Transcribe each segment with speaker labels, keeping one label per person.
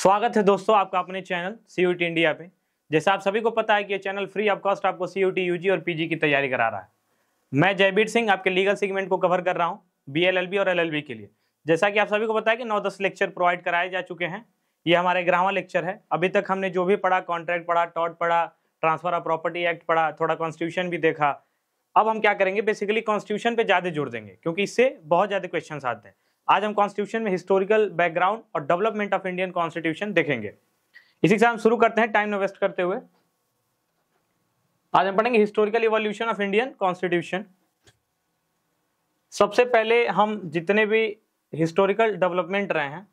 Speaker 1: स्वागत है दोस्तों आपका अपने चैनल सीयूटी इंडिया पे। जैसा आप सभी को पता है कि ये चैनल फ्री ऑफ कॉस्ट आपको सीयूटी, यूजी और पीजी की तैयारी करा रहा है। मैं जयबीर सिंह आपके लीगल सेगमेंट को कवर कर रहा हूँ बीएलएलबी और एलएलबी के लिए। जैसा कि आप सभी को पता है कि 9-10 लेक्चर प्रोवाइड कराए जा चुके हैं। ये हमारा 11वां लेक्चर है। अभी तक हमने जो भी पढ़ा, कॉन्ट्रैक्ट पढ़ा, टॉर्ट पढ़ा, ट्रांसफर ऑफ प्रॉपर्टी एक्ट पढ़ा, थोड़ा कॉन्स्टिट्यूशन भी देखा। अब हम क्या करेंगे, बेसिकली कॉन्स्टिट्यूशन पे ज्यादा जोर देंगे क्योंकि इससे बहुत ज्यादा क्वेश्चन आते हैं। आज हम कॉन्स्टिट्यूशन में हिस्टोरिकल बैकग्राउंड और डेवलपमेंट ऑफ इंडियन कॉन्स्टिट्यूशन देखेंगे। इसी के साथ हम शुरू करते हैं टाइम न वेस्ट करते हुए। आज हम पढ़ेंगे historical evolution of Indian constitution. सबसे पहले हम जितने भी हिस्टोरिकल डेवलपमेंट रहे हैं,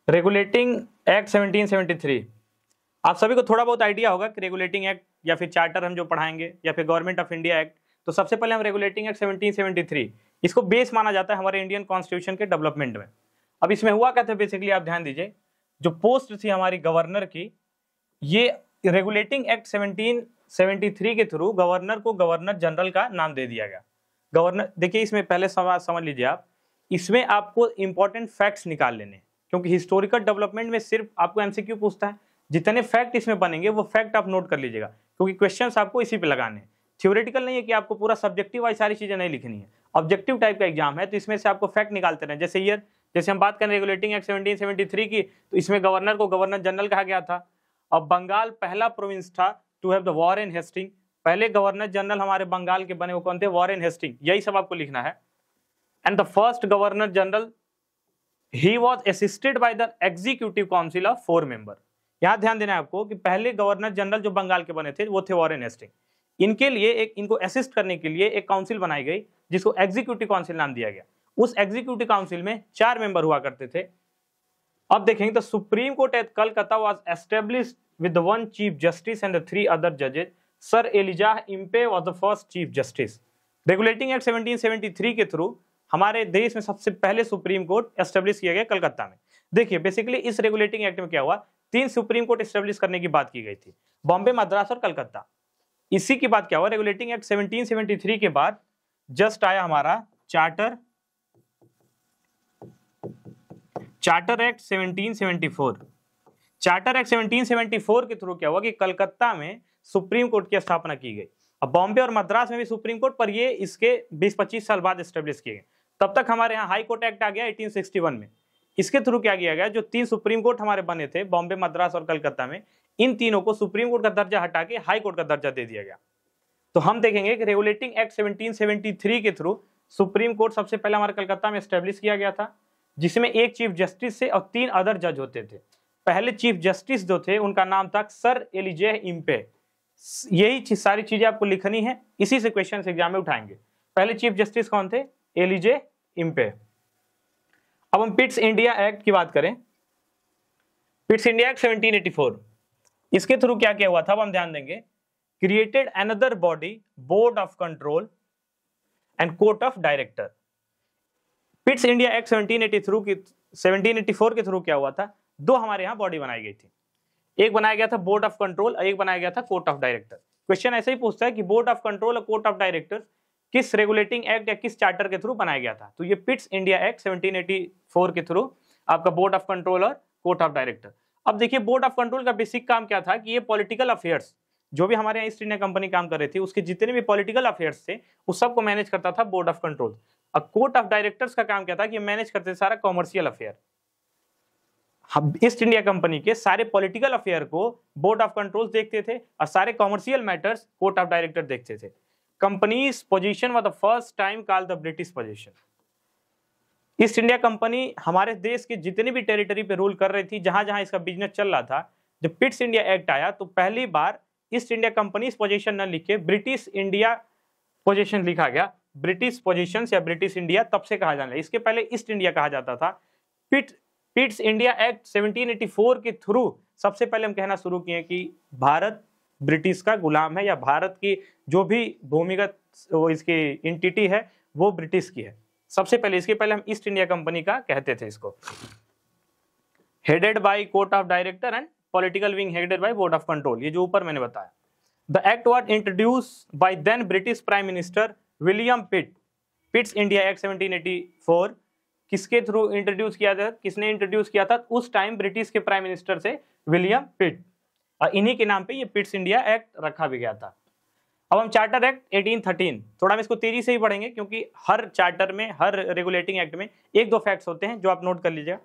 Speaker 1: रेगुलेटिंग एक्ट 1773, आप सभी को थोड़ा बहुत आइडिया होगा कि रेगुलेटिंग एक्ट या फिर चार्टर हम जो पढ़ाएंगे या फिर गवर्नमेंट ऑफ इंडिया एक्ट, तो सबसे पहले हम रेगुलेटिंग एक्ट 1773 इसको बेस माना जाता है हमारे इंडियन कॉन्स्टिट्यूशन के डेवलपमेंट में। अब इसमें हुआ क्या था, बेसिकली आप ध्यान दीजिए, जो पोस्ट थी हमारी गवर्नर की, ये रेगुलेटिंग एक्ट 1773 के थ्रू गवर्नर को गवर्नर जनरल का नाम दे दिया गया। गवर्नर, देखिए इसमें पहले सवाल समझ लीजिए आप, इसमें आपको इंपॉर्टेंट फैक्ट्स निकाल लेने, क्योंकि हिस्टोरिकल डेवलपमेंट में सिर्फ आपको एमसीक्यू पूछता है। जितने फैक्ट इसमें बनेंगे वो फैक्ट आप नोट कर लीजिएगा, क्योंकि क्वेश्चंस आपको इसी पे लगाने हैं। थ्योरेटिकल नहीं है कि आपको पूरा सब्जेक्टिव वाइज सारी चीजें नहीं लिखनी है, ऑब्जेक्टिव टाइप का एग्जाम है, तो इसमें से आपको फैक्ट निकालते रहे। जैसे ईयर, जैसे हम बात करें रेगुलेटिंग एक्ट 1773 की, तो इसमें गवर्नर को गवर्नर जनरल कहा गया था। अब बंगाल पहला प्रोविंस था to have the Warren Hasting, पहले गवर्नर जनरल हमारे बंगाल के बने वो कौन थे, वॉरेन हेस्टिंग, यही सब आपको लिखना है। And the first governor general he was assisted by the executive council of 4 member. यहां ध्यान देना है आपको कि पहले गवर्नर जनरल जो बंगाल के बने थे वो थे वॉरेन हेस्टिंग। इनके लिए इनको असिस्ट करने के लिए एक काउंसिल बनाई गई जिसको एग्जीक्यूटिव काउंसिल नाम दिया गया। उस एग्जीक्यूटिव काउंसिल में 4 मेंबर हुआ करते थे। अब देखेंगे तो supreme court at Calcutta was established with 1 chief justice and 3 other जजेस। Sir Elijah Impey was the first chief justice. Regulating act 1773 के थ्रू हमारे देश में सबसे पहले सुप्रीम कोर्ट एस्टेब्लिश किया गया कलकत्ता में। देखिए बेसिकली इस रेगुलेटिंग एक्ट में क्या हुआ, 3 सुप्रीम कोर्ट एस्टेब्लिश करने की बात की गई थी, बॉम्बे, मद्रास और कलकत्ता। इसी की बात क्या हुआ, रेगुलेटिंग एक्ट 1773 के बाद जस्ट आया हमारा चार्टर एक्ट 1774। चार्टर एक्ट 1774 के थ्रू क्या हुआ कि कलकत्ता में सुप्रीम कोर्ट की स्थापना की गई। अब बॉम्बे और मद्रास में भी सुप्रीम कोर्ट, पर ये इसके 20-25 साल बाद एस्टेब्लिश किए गए। तब तक हमारे यहाँ हाई कोर्ट एक्ट आ गया 1861 में। इसके थ्रू क्या किया गया, जो 3 सुप्रीम कोर्ट हमारे बने थे बॉम्बे, मद्रास और कलकत्ता में, इन तीनों को सुप्रीम कोर्ट का दर्जा हटा के हाई कोर्ट का दर्जा दे दिया गया। तो हम देखेंगे कि रेगुलेटिंग एक्ट 1773 के थ्रू सुप्रीम कोर्ट सबसे पहले हमारे कलकत्ता में एस्टेब्लिश किया गया था, जिसमें 1 चीफ जस्टिस से और 3 अदर जज होते थे। पहले चीफ जस्टिस जो थे उनका नाम था सर एलिजाह इम्पे। यही सारी चीजें आपको लिखनी है, इसी से क्वेश्चन एग्जाम में उठाएंगे। पहले चीफ जस्टिस कौन थे, एलिजाह इम्पे। अब हम पिट्स इंडिया एक्ट की बात करें, पिट्स इंडिया एक्ट 1784, इसके थ्रू क्या क्या हुआ था अब हम ध्यान देंगे। Created another body, board of control and court of director. पिट्स India act 1784 के थ्रू क्या हुआ था, 2 हमारे यहां बॉडी बनाई गई थी। एक बनाया गया था बोर्ड ऑफ कंट्रोल और एक बनाया गया था कोर्ट ऑफ डायरेक्टर। क्वेश्चन ऐसे ही पूछता है कि बोर्ड ऑफ कंट्रोल और कोर्ट ऑफ डायरेक्टर किस रेगुलेटिंग एक्ट या किस चार्टर के थ्रू बनाया गया था, तो ये पिट्स इंडिया एक्ट 1784 के थ्रू आपका बोर्ड ऑफ कंट्रोल और कोर्ट ऑफ डायरेक्टर। अब देखिए बोर्ड ऑफ कंट्रोल का बेसिक काम क्या था कि ये पॉलिटिकल अफेयर्स, जो भी हमारे यहाँ ईस्ट इंडिया कंपनी काम कर रही थी, उसके जितने भी पॉलिटिकल अफेयर्स थे उस सबको मैनेज करता था बोर्ड ऑफ कंट्रोल। अब कोर्ट ऑफ डायरेक्टर्स का काम क्या था कि मैनेज करते थे सारा commercial affair. East India company के सारे पॉलिटिकल अफेयर को बोर्ड ऑफ कंट्रोल देखते थे और सारे commercial matters court of director देखते थे। Companies position was the first time called the British position. East India company हमारे देश के जितनी भी टेरिटरी पे रूल कर रही थी, जहां जहां इसका बिजनेस चल रहा था, जब पिट्स इंडिया एक्ट आया तो पहली बार ईस्ट इंडिया कंपनीज पोजीशन न लिख के ब्रिटिश इंडिया पोजीशन लिखा गया। ब्रिटिश पोजीशन या ब्रिटिश इंडिया तब से कहा जाने लगा, इसके पहले ईस्ट इंडिया कहा जाता था। पिट्स इंडिया एक्ट 1784 के थ्रू सबसे पहले हम कहना शुरू किए कि भारत ब्रिटिश का गुलाम है, या भारत की जो भी भूमिगत इसकी इंटिटी है वो ब्रिटिश की है। सबसे पहले, इसके पहले हम ईस्ट इंडिया कंपनी का कहते थे इसको। Headed by court of director and political wing headed by board of control, ये जो ऊपर मैंने बताया। The act was introduced by then British prime minister William Pitts India act 1784 किसके थ्रू इंट्रोड्यूस किया था, किसने इंट्रोड्यूस किया था? उस टाइम ब्रिटिश के प्राइम मिनिस्टर से विलियम पिट, और इन्हीं के नाम पे ये पिट्स इंडिया एक्ट रखा भी गया था। अब हम चार्टर एक्ट 1813, थोड़ा हम इसको तेजी से ही पढ़ेंगे क्योंकि हर चार्टर में, हर रेगुलेटिंग एक्ट में एक दो फैक्ट्स होते हैं जो आप नोट कर लीजिएगा,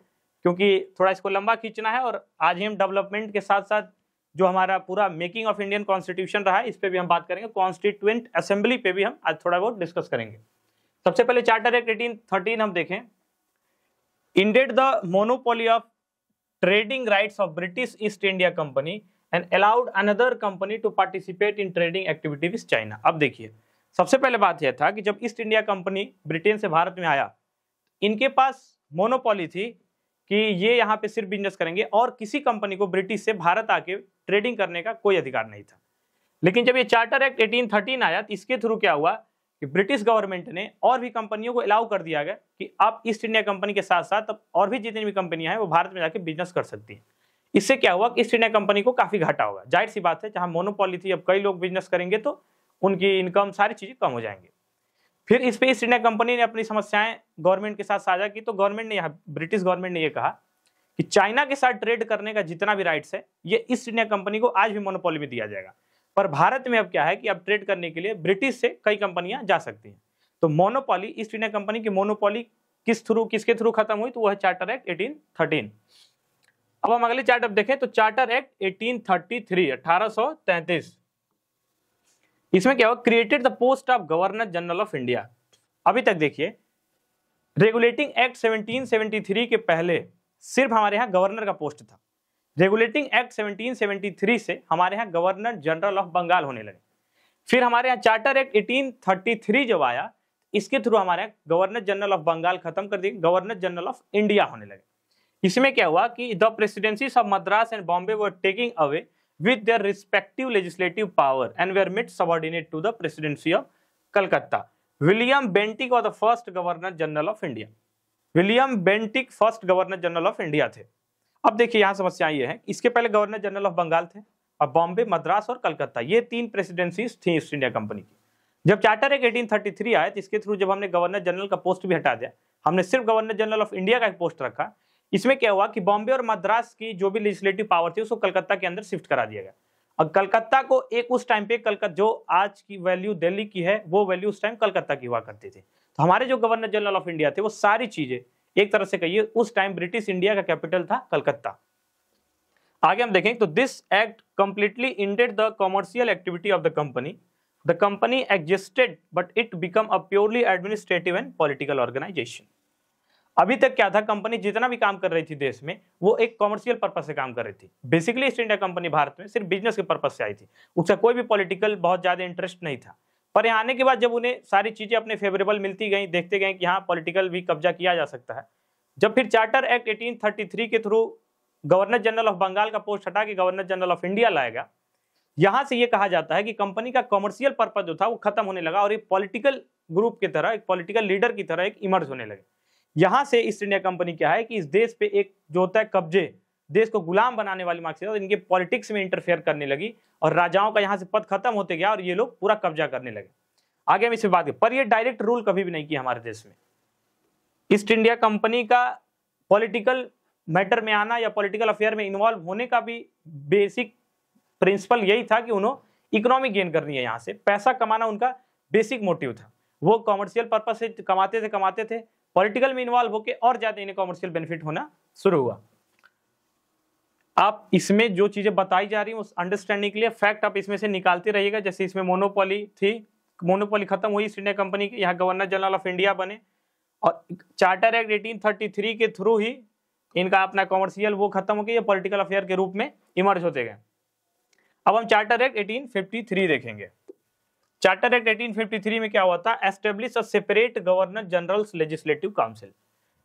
Speaker 1: क्योंकि थोड़ा इसको लंबा खींचना है। और आज ही हम डेवलपमेंट के साथ साथ जो हमारा पूरा मेकिंग ऑफ इंडियन कॉन्स्टिट्यूशन रहा है इस पे भी हम बात करेंगे, कॉन्स्टिट्यूएंट असेंबली पे भी हम आज थोड़ा बहुत डिस्कस करेंगे। सबसे पहले चार्टर एक्ट 1813 हम देखें। Ended the monopoly of trading rights of British East India company and allowed another company to participate in trading activity with China. अब देखिए, सबसे पहले बात यह था कि जब ईस्ट इंडिया कंपनी ब्रिटेन से भारत में आया, इनके पास मोनोपोली थी कि ये यहाँ पे सिर्फ बिजनेस करेंगे और किसी कंपनी को ब्रिटिश से भारत आके ट्रेडिंग करने का कोई अधिकार नहीं था। लेकिन जब ये चार्टर एक्ट 1813 आया तो इसके थ्रू क्या हुआ कि ब्रिटिश गवर्नमेंट ने और भी कंपनियों को अलाउ कर दिया गया कि आप ईस्ट इंडिया कंपनी के साथ साथ अब और भी जितनी भी कंपनियां हैं वो भारत में जाके बिजनेस कर सकती हैं। इससे क्या हुआ कि ईस्ट इंडिया कंपनी को काफी घाटा होगा। जाहिर सी बात है, जहां मोनोपोली थी, अब कई लोग बिजनेस करेंगे तो उनकी इनकम, सारी चीजें कम हो जाएंगी। फिर इस पे ईस्ट इंडिया कंपनी ने अपनी समस्याएं गवर्नमेंट के साथ साझा की, तो गवर्नमेंट ने यहाँ, ब्रिटिश गवर्नमेंट ने यह कहा कि चाइना के साथ ट्रेड करने का जितना भी राइट्स है ये ईस्ट इंडिया कंपनी को आज भी मोनोपोली में दिया जाएगा। पर भारत में अब क्या है कि अब ट्रेड करने के लिए ब्रिटिश से कई कंपनियां जा सकती हैं। तो मोनोपोली, ईस्ट इंडिया कंपनी की मोनोपोली किसके थ्रू खत्म हुई? तो वह है चार्टर एक्ट 1813। अब हम अगले चार्टर देखें तो चार्टर एक्ट 1833, 1833, इसमें क्या हुआ? Created the post of governor general of India. अभी तक देखिए, रेगुलेटिंग एक्ट 1773 के पहले सिर्फ हमारे यहाँ गवर्नर का पोस्ट था। रेगुलेटिंग एक्ट 1773 से हमारे यहाँ गवर्नर जनरल ऑफ बंगाल होने लगे। फिर हमारे यहाँ चार्टर एक्ट 1833 जब आया, इसके थ्रू हमारे यहाँ गवर्नर जनरल ऑफ बंगाल खत्म कर दिए, गवर्नर जनरल ऑफ इंडिया होने लगे। इसमें क्या हुआ कि the presidencies of Madras and Bombay were taking away with their respective legislative power and were made subordinate to the presidency of Calcutta. William Bentinck was the first governor general of India. William Bentinck first governor general of India थे। अब देखिए यहाँ समस्या ये है, इसके पहले governor general of Bengal थे और बॉम्बे, मद्रास और कलकत्ता, ये तीन प्रेसिडेंसीज थी ईस्ट इंडिया कंपनी की। जब चार्टर एक्ट 1833 आया तो इसके थ्रू जब हमने गवर्नर जनरल का पोस्ट भी हटा दिया, हमने सिर्फ गवर्नर जनरल ऑफ इंडिया का एक पोस्ट रखा। इसमें क्या हुआ कि बॉम्बे और मद्रास की जो भी लेजिस्लेटिव पावर थी उसको कलकत्ता के अंदर शिफ्ट करा दिया गया। और कलकत्ता को एक उस टाइम पे कलकत्ता, जो आज की वैल्यू दिल्ली की है, वो वैल्यू उस टाइम कलकत्ता की हुआ करती थी। तो हमारे जो गवर्नर जनरल ऑफ इंडिया थे वो सारी चीजें एक तरह से कहिए उस टाइम ब्रिटिश इंडिया का कैपिटल था कलकत्ता। आगे हम देखें तो this act completely ended the commercial activity of the company. The company existed but it become a purely administrative and political organisation. अभी तक क्या था, कंपनी जितना भी काम कर रही थी देश में वो एक कॉमर्शियल पर्पस से काम कर रही थी। Basically east India company Bharat में सिर्फ बिजनेस के पर्पस से आई थी, उसका कोई भी पॉलिटिकल बहुत ज्यादा इंटरेस्ट नहीं था। पर यहाँ आने के बाद जब उन्हें सारी चीजें अपने फेवरेबल मिलती गई, देखते गए कि यहाँ पॉलिटिकल भी कब्जा किया जा सकता है, जब फिर चार्टर एक्ट 1833 के through governor general of Bengal का पोस्ट हटा के गवर्नर जनरल ऑफ इंडिया लाया गया, यहां से ये कहा जाता है कि कंपनी का कॉमर्शियल पर्पस जो था वो खत्म होने लगा और एक पॉलिटिकल ग्रुप की तरह, एक पॉलिटिकल लीडर की तरह एक इमर्ज होने लगे। यहां से ईस्ट इंडिया कंपनी क्या है कि इस देश पे एक जो होता है कब्जे, देश को गुलाम बनाने वाली मार्क्सिस्ट इनके पॉलिटिक्स में इंटरफेयर करने लगी और राजाओं का यहां से पद खत्म होते गया और ये लोग पूरा कब्जा करने लगे। आगे हम इस बात करें, पर ये डायरेक्ट रूल कभी भी नहीं किया हमारे देश में। ईस्ट इंडिया कंपनी का पॉलिटिकल मैटर में आना या पॉलिटिकल अफेयर में इन्वॉल्व होने का भी बेसिक प्रिंसिपल यही था कि उन्होंने इकोनॉमिक गेन करनी है, यहां से पैसा कमाना उनका बेसिक मोटिव था। वो कॉमर्शियल पर्पज से कमाते थे, पॉलिटिकल में इन्वॉल्व होकर और ज्यादा इन्हें कॉमर्शियल बेनिफिट होना शुरू हुआ। आप इसमें जो चीजें बताई जा रही हैं उस अंडरस्टैंडिंग के लिए फैक्ट आप इसमें से निकालते रहिएगा। जैसे इसमें मोनोपोली थी, मोनोपोली खत्म हुई ईस्ट इंडिया कंपनी की, यहाँ गवर्नर जनरल ऑफ इंडिया बने और चार्टर एक्ट 1833 के थ्रू ही इनका अपना कॉमर्शियल वो खत्म हो गया, ये पॉलिटिकल अफेयर के रूप में इमर्ज होते गए। अब हम चार्टर एक्ट 1853 देखेंगे। चार्टर एक्ट 1853 में क्या हुआ था, establish a separate governor generals legislative council.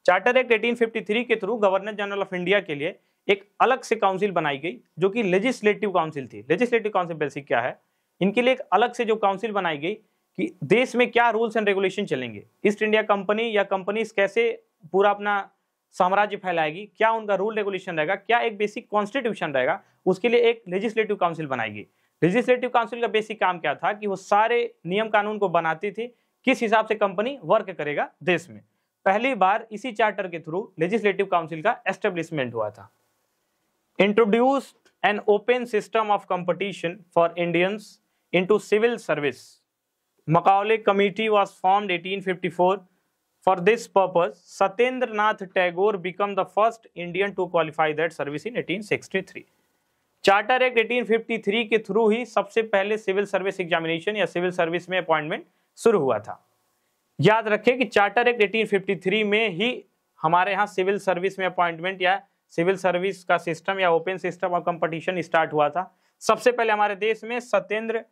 Speaker 1: Charter act 1853 के through governor general of India के लिए एक अलग से काउंसिल बनाई गई जो कि लेजिस्लेटिव काउंसिल थी। लेजिस्लेटिव काउंसिल बेसिक क्या है, इनके लिए एक अलग से जो काउंसिल बनाई गई कि देश में क्या रूल्स एंड रेगुलेशन चलेंगे, ईस्ट इंडिया कंपनी या कंपनीज कैसे पूरा अपना साम्राज्य फैलाएगी, क्या उनका रूल रेगुलेशन रहेगा, क्या एक बेसिक कॉन्स्टिट्यूशन रहेगा, उसके लिए एक लेजिस्लेटिव काउंसिल बनाई गई। लेजिस्लेटिव काउंसिल का बेसिक काम क्या था कि वो सारे नियम कानून को बनाती थी, किस हिसाब से कंपनी वर्क करेगा देश में। पहली बार इसी चार्टर के थ्रू लेजिस्लेटिव काउंसिल का एस्टेब्लिशमेंट हुआ था। Introduced an open system of competition for Indians into civil service. Macaulay committee was formed 1854। For this purpose Satyendra Nath Tagore become the first Indian to qualify that service in 1863। Charter act 1853 के through ही सबसे पहले civil service examination या civil service में appointment शुरू हुआ था। याद रखें कि चार्टर एक्ट 1853 में ही हमारे यहाँ सिविल सर्विस में अपॉइंटमेंट या सिविल सर्विस का सिस्टम या open system of competition start हुआ था। सबसे पहले हमारे देश में सत्येंद्र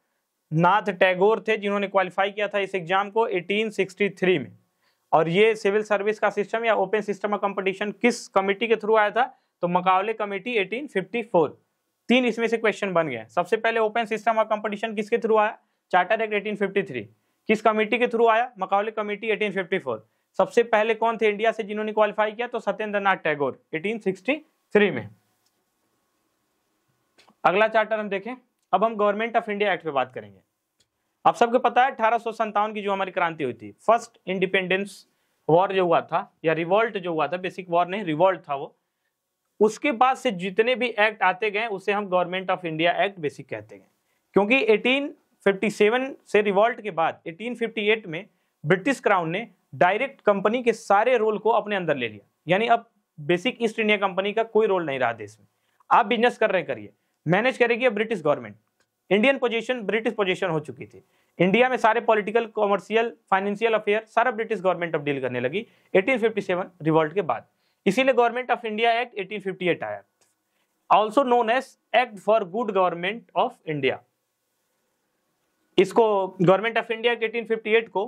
Speaker 1: नाथ टैगोर थे जिन्होंने क्वालिफाई किया था इस एग्जाम को 1863 में। और ये सिविल सर्विस का सिस्टम या ओपन सिस्टम ऑफ कंपटीशन किस कमेटी के थ्रू आया था? तो मकाउले कमेटी 1854। तीन इसमें से क्वेश्चन बन गए। सबसे पहले ओपन सिस्टम ऑफ कंपटीशन किसके थ्रू आया? Charter act 1853। किस कमेटी के थ्रू आया? मकाउले कमेटी 1854। सबसे पहले कौन थे इंडिया से जिन्होंने क्वालिफाई किया? तो सत्येंद्र नाथ टैगोर 1863 में। अगला चार्टर हम देखें। अब हम गवर्नमेंट ऑफ इंडिया एक्ट पे बात करेंगे। आप सबको पता है 1857 की जो हमारी क्रांति हुई थी, फर्स्ट इंडिपेंडेंस वॉर जो हुआ था या रिवॉल्ट जो हुआ था, बेसिक वॉर नहीं रिवॉल्ट था वो, उसके बाद से जितने भी एक्ट आते गए उसे हम government of India act basic कहते हैं। क्योंकि 1857 से रिवॉल्ट के बाद 1858 में ब्रिटिश क्राउन ने डायरेक्ट कंपनी के सारे रोल को अपने अंदर ले लिया। यानी अब बेसिक ईस्ट इंडिया कंपनी का कोई रोल नहीं रहा देश में। आप बिजनेस कर रहे करिए, मैनेज करेगी British government. Indian position British position हो चुकी थी। इंडिया में सारे पॉलिटिकल, कॉमर्शियल, फाइनेंशियल अफेयर सारा ब्रिटिश गवर्नमेंट अब डील करने लगी 1857 रिवॉल्ट के बाद। इसीलिए गवर्नमेंट ऑफ इंडिया एक्ट 1858 आया, also known as act for good government of India. इसको गवर्नमेंट ऑफ इंडिया 1858 को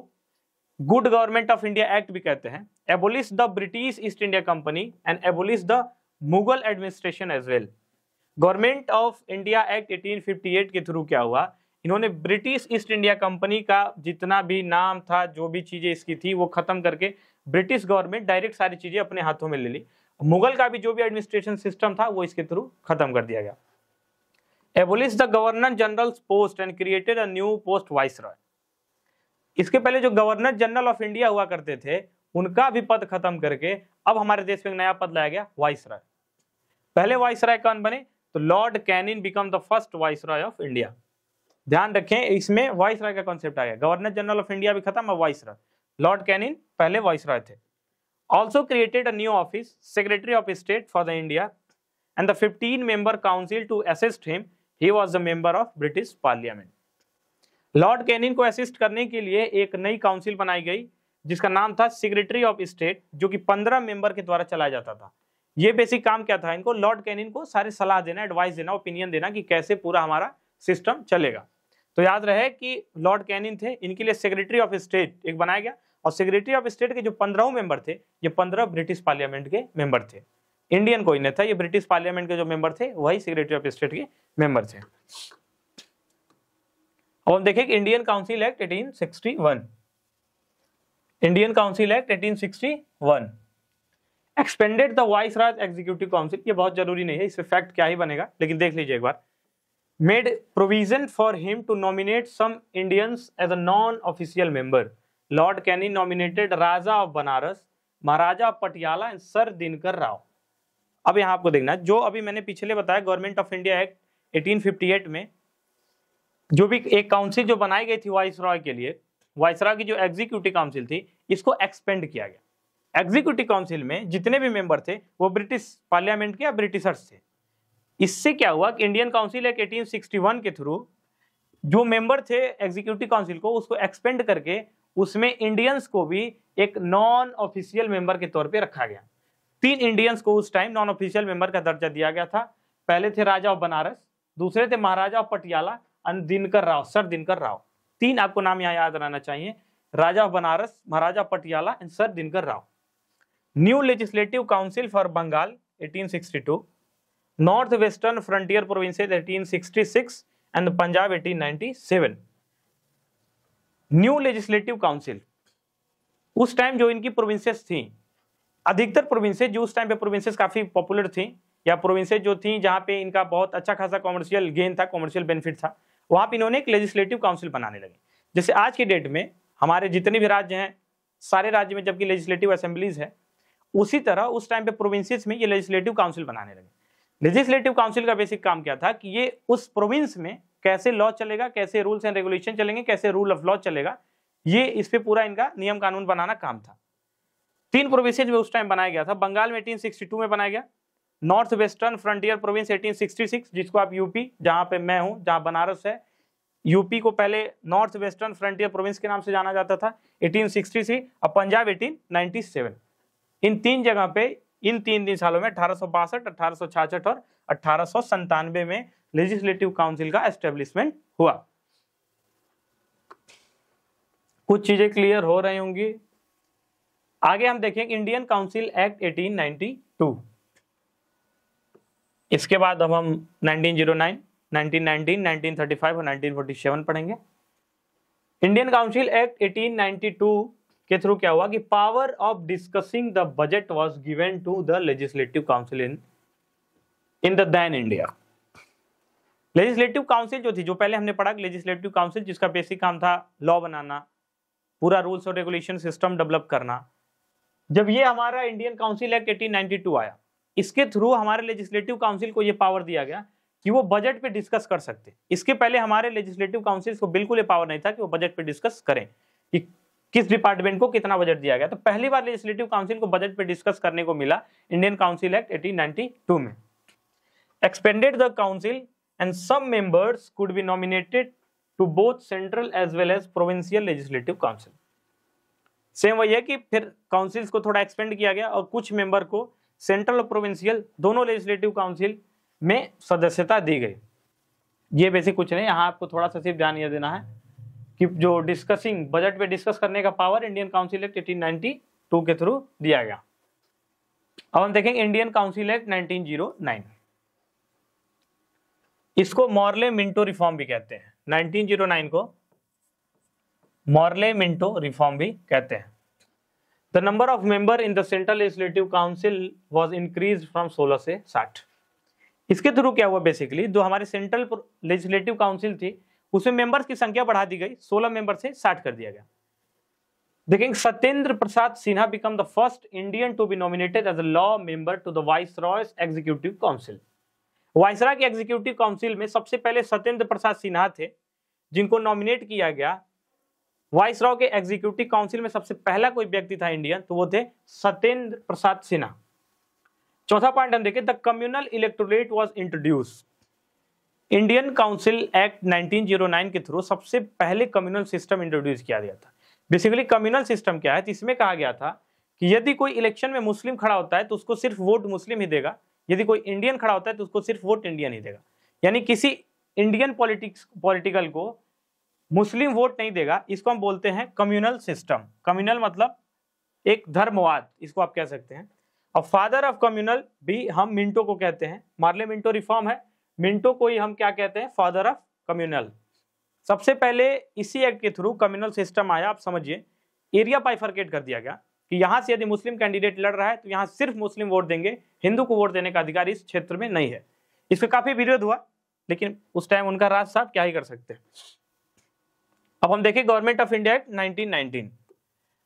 Speaker 1: good government of India act भी कहते हैं। Abolish the British East India company and abolish the Mughal administration as well. Government of India act 1858 के through क्या हुआ? इन्होंने British East India company का जितना भी नाम था, जो भी चीजें इसकी थी, वो खत्म करके ब्रिटिश गवर्नमेंट डायरेक्ट सारी चीजें अपने हाथों में ले ली। मुगल का भी जो भी एडमिनिस्ट्रेशन सिस्टम था वो इसके थ्रू खत्म कर दिया गया। Abolish the governor general post and created a new post viceroy. इसके पहले जो गवर्नर जनरल ऑफ इंडिया हुआ करते थे उनका भी पद खत्म करके अब हमारे देश में एक नया पद लाया गया, वाइसरॉय। पहले वाइसरॉय कौन बने? तो Lord Canning become the first viceroy of India. ध्यान रखें, इसमें वाइसरॉय का कॉन्सेप्ट आ गया। गवर्नर जनरल ऑफ इंडिया भी खत्म, अब वाइसरॉय। लॉर्ड कैनिन पहले वाइसरॉय थे। Also created a new office, secretary of state for the India and the 15 member council to assist him. He was the member of British parliament. Lord Canning को assist करने के लिए एक नई council बनाई गई जिसका नाम था सेक्रेटरी ऑफ स्टेट, जो कि 15 मेंबर के द्वारा चलाया जाता था। ये बेसिक काम क्या था इनको? लॉर्ड कैनिन को सारे सलाह देना, एडवाइस देना, ओपिनियन देना कि कैसे पूरा हमारा सिस्टम चलेगा। तो याद रहे कि लॉर्ड कैनिन थे, इनके लिए सेक्रेटरी ऑफ स्टेट एक बनाया गया। और सेक्रेटरी ऑफ स्टेट के जो 15 मेंबर थे, ये 15 ब्रिटिश पार्लियामेंट के मेंबर थे। इंडियन कोई नहीं था, ये ब्रिटिश पार्लियामेंट के जो मेंबर थे वही सेक्रेटरी ऑफ स्टेट के मेंबर थे। अब हम देखें कि Indian council act 1861। Indian council act 1861 expanded the viceroy executive council. ये बहुत जरूरी नहीं है, इससे फैक्ट क्या ही बनेगा, लेकिन देख लीजिए एक बार। Made provision for him to nominate some Indians as a non official member. Lord Canning nominated Raja of Banaras, Maharaja of Patiala and sir Dinkar Rao. अब यहाँ आपको देखना, जो अभी मैंने पिछले बताया गवर्नमेंट ऑफ इंडिया एक्ट 1858 में जो भी एक काउंसिल जो बनाई गई थी वाइसरॉय के लिए, वाइसरॉय की जो एग्जीक्यूटिव काउंसिल थी, इसको एक्सपेंड किया गया। एग्जीक्यूटिव काउंसिल में जितने भी मेंबर थे वो ब्रिटिश पार्लियामेंट के या ब्रिटिशर्स थे। इससे क्या हुआ कि इंडियन काउंसिल एक्ट 1861 के थ्रू जो मेंबर थे एग्जीक्यूटिव काउंसिल को, उसको एक्सपेंड करके उसमें इंडियंस को भी एक नॉन ऑफिशियल मेंबर के तौर पे रखा गया। 3 इंडियंस को उस टाइम नॉन ऑफिशियल मेंबर का दर्जा दिया गया था। पहले थे राजा ऑफ बनारस, दूसरे थे महाराजा ऑफ पटियाला और दिनकर राव, सर दिनकर राव। 3 आपको नाम यहाँ याद रहना चाहिए, Raja of Banaras, Maharaja Patiala and sir Dinkar Rao. New legislative council for Bengal 1862, north western frontier provinces 1866 and Punjab 1897। New legislative council, उस टाइम जो इनकी प्रोविंसेस थी, अधिकतर प्रोविंसेस जो उस टाइम पे प्रोविंसेस काफी पॉपुलर थी या प्रोविंसेस जो थी जहां पे इनका बहुत अच्छा खासा कॉमर्शियल गेन था, कॉमर्शियल बेनिफिट था, वहां पे इन्होंने एक लेजिस्लेटिव काउंसिल बनाने लगे। जैसे आज के डेट में हमारे जितने भी राज्य हैं, सारे राज्य में जबकि लेजिस्लेटिव असेंबलीज है, उसी तरह उस टाइम पे प्रोविंसेस में ये लेजिस्लेटिव काउंसिल बनाने लगे। लेजिस्लेटिव काउंसिल का बेसिक काम क्या था कि ये उस प्रोविंस में कैसे लॉ चलेगा, कैसे रूल्स एंड रेगुलेशन चलेंगे, कैसे रूल ऑफ लॉ चलेगा, ये इस पे पूरा इनका नियम कानून बनाना काम था। 3 प्रोविंसेज में उस टाइम बनाया गया था। बंगाल में 1862 में बनाया गया, नॉर्थ वेस्टर्न फ्रंटियर प्रोविंस 1866, जिसको आप यूपी, जहां पे मैं हूं, जहां बनारस है, यूपी को पहले नॉर्थ वेस्टर्न फ्रंटियर प्रोविंस के नाम से जाना जाता था, 1863, और पंजाब 1897। इन 3 जगह पे इन 3 सालों में 1862, 1866 और 1897 में लेजिस्लेटिव काउंसिल का एस्टेब्लिशमेंट हुआ। कुछ चीजें क्लियर हो रही होंगी। आगे हम देखेंगे इंडियन काउंसिल एक्ट 1892। इसके बाद अब हम 1909, 1919, 1935 और 1947 पढ़ेंगे। इंडियन काउंसिल एक्ट 1892 के थ्रू क्या हुआ कि power of discussing the budget was given to the legislative council in the then India. Legislative council जो थी, जो पहले हमने पढ़ा, लेजिस्लेटिव काउंसिल जिसका बेसिक काम था लॉ बनाना, पूरा रूल्स और रेगुलेशन सिस्टम डेवलप करना। जब ये हमारा इंडियन काउंसिल एक्ट 1892 आया, इसके थ्रू हमारे लेजिस्लेटिव काउंसिल को ये पावर दिया गया कि वो बजट पे डिस्कस कर सकते। इसके पहले हमारे लेजिस्लेटिव काउंसिल को बिल्कुल ये पावर नहीं था कि वो बजट पे डिस्कस करें कि किस डिपार्टमेंट को कितना बजट दिया गया। तो पहली बार लेजिस्लेटिव काउंसिल को बजट पे डिस्कस करने को मिला इंडियन काउंसिल एक्ट 1892 में। Expanded the council and some members could be nominated to both central as well as provincial legislative council. Same वही है कि फिर काउंसिल्स को थोड़ा एक्सपेंड किया गया और कुछ मेंबर को सेंट्रल और प्रोविंशियल दोनों लेजिस्लेटिव काउंसिल में सदस्यता दी गई। ये बेसिक कुछ नहीं, यहाँ आपको थोड़ा सा सिर्फ ध्यान ये देना है कि जो डिस्कसिंग बजट पे डिस्कस करने का पावर इंडियन काउंसिल एक्ट 1892 के थ्रू दिया गया। अब हम देखेंगे इंडियन काउंसिल एक्ट 1909। इसको मॉर्ले मिंटो रिफॉर्म भी कहते हैं। 1909 को मॉर्ले मिंटो रिफॉर्म भी कहते हैं। The number of member in the central legislative council was increase from 16 से 60। इसके थ्रू क्या हुआ, बेसिकली जो हमारी सेंट्रल लेजिस्लेटिव काउंसिल थी उसमें मेंबर्स की संख्या बढ़ा दी गई, 16 मेंबर से 60 कर दिया गया। देखेंगे Satyendra Prasad Sinha became the first Indian to be nominated as a law member to the viceroy's executive council. Viceroy की एग्जीक्यूटिव काउंसिल में सबसे पहले सत्येंद्र प्रसाद सिन्हा थे जिनको नॉमिनेट किया गया। वाइसरॉय के एग्जीक्यूटिव काउंसिल में सबसे पहला कोई व्यक्ति था इंडियन, तो वो थे सत्येंद्र प्रसाद सिन्हा। चौथा पॉइंट हम देखें, the communal electorate was introduce. Indian council act 1909 के थ्रू सबसे पहले कम्युनल सिस्टम इंट्रोड्यूस किया गया था। बेसिकली कम्युनल सिस्टम क्या है, तो इसमें कहा गया था कि यदि कोई इलेक्शन में मुस्लिम खड़ा होता है तो उसको सिर्फ वोट मुस्लिम ही देगा, यदि कोई इंडियन खड़ा होता है तो उसको सिर्फ वोट इंडियन ही देगा। यानी किसी इंडियन पॉलिटिकल को मुस्लिम वोट नहीं देगा। इसको हम बोलते हैं कम्युनल सिस्टम। कम्युनल मतलब एक धर्मवाद, इसको आप कह सकते हैं। और फादर ऑफ कम्युनल भी हम मिंटो को कहते हैं। मार्ले मिंटो रिफॉर्म है, मिंटो को ही हम क्या कहते हैं, फादर ऑफ कम्युनल। सबसे पहले इसी एक्ट के थ्रू कम्युनल सिस्टम आया। आप समझिए, एरिया बाइफरकेट कर दिया गया कि यहां से यदि मुस्लिम कैंडिडेट लड़ रहा है तो यहां सिर्फ मुस्लिम वोट देंगे, हिंदू को वोट देने का अधिकार इस क्षेत्र में नहीं है। इसका काफी विरोध हुआ, लेकिन उस टाइम उनका राज साहब क्या ही कर सकते हैं। अब हम देखें government of India act 1919।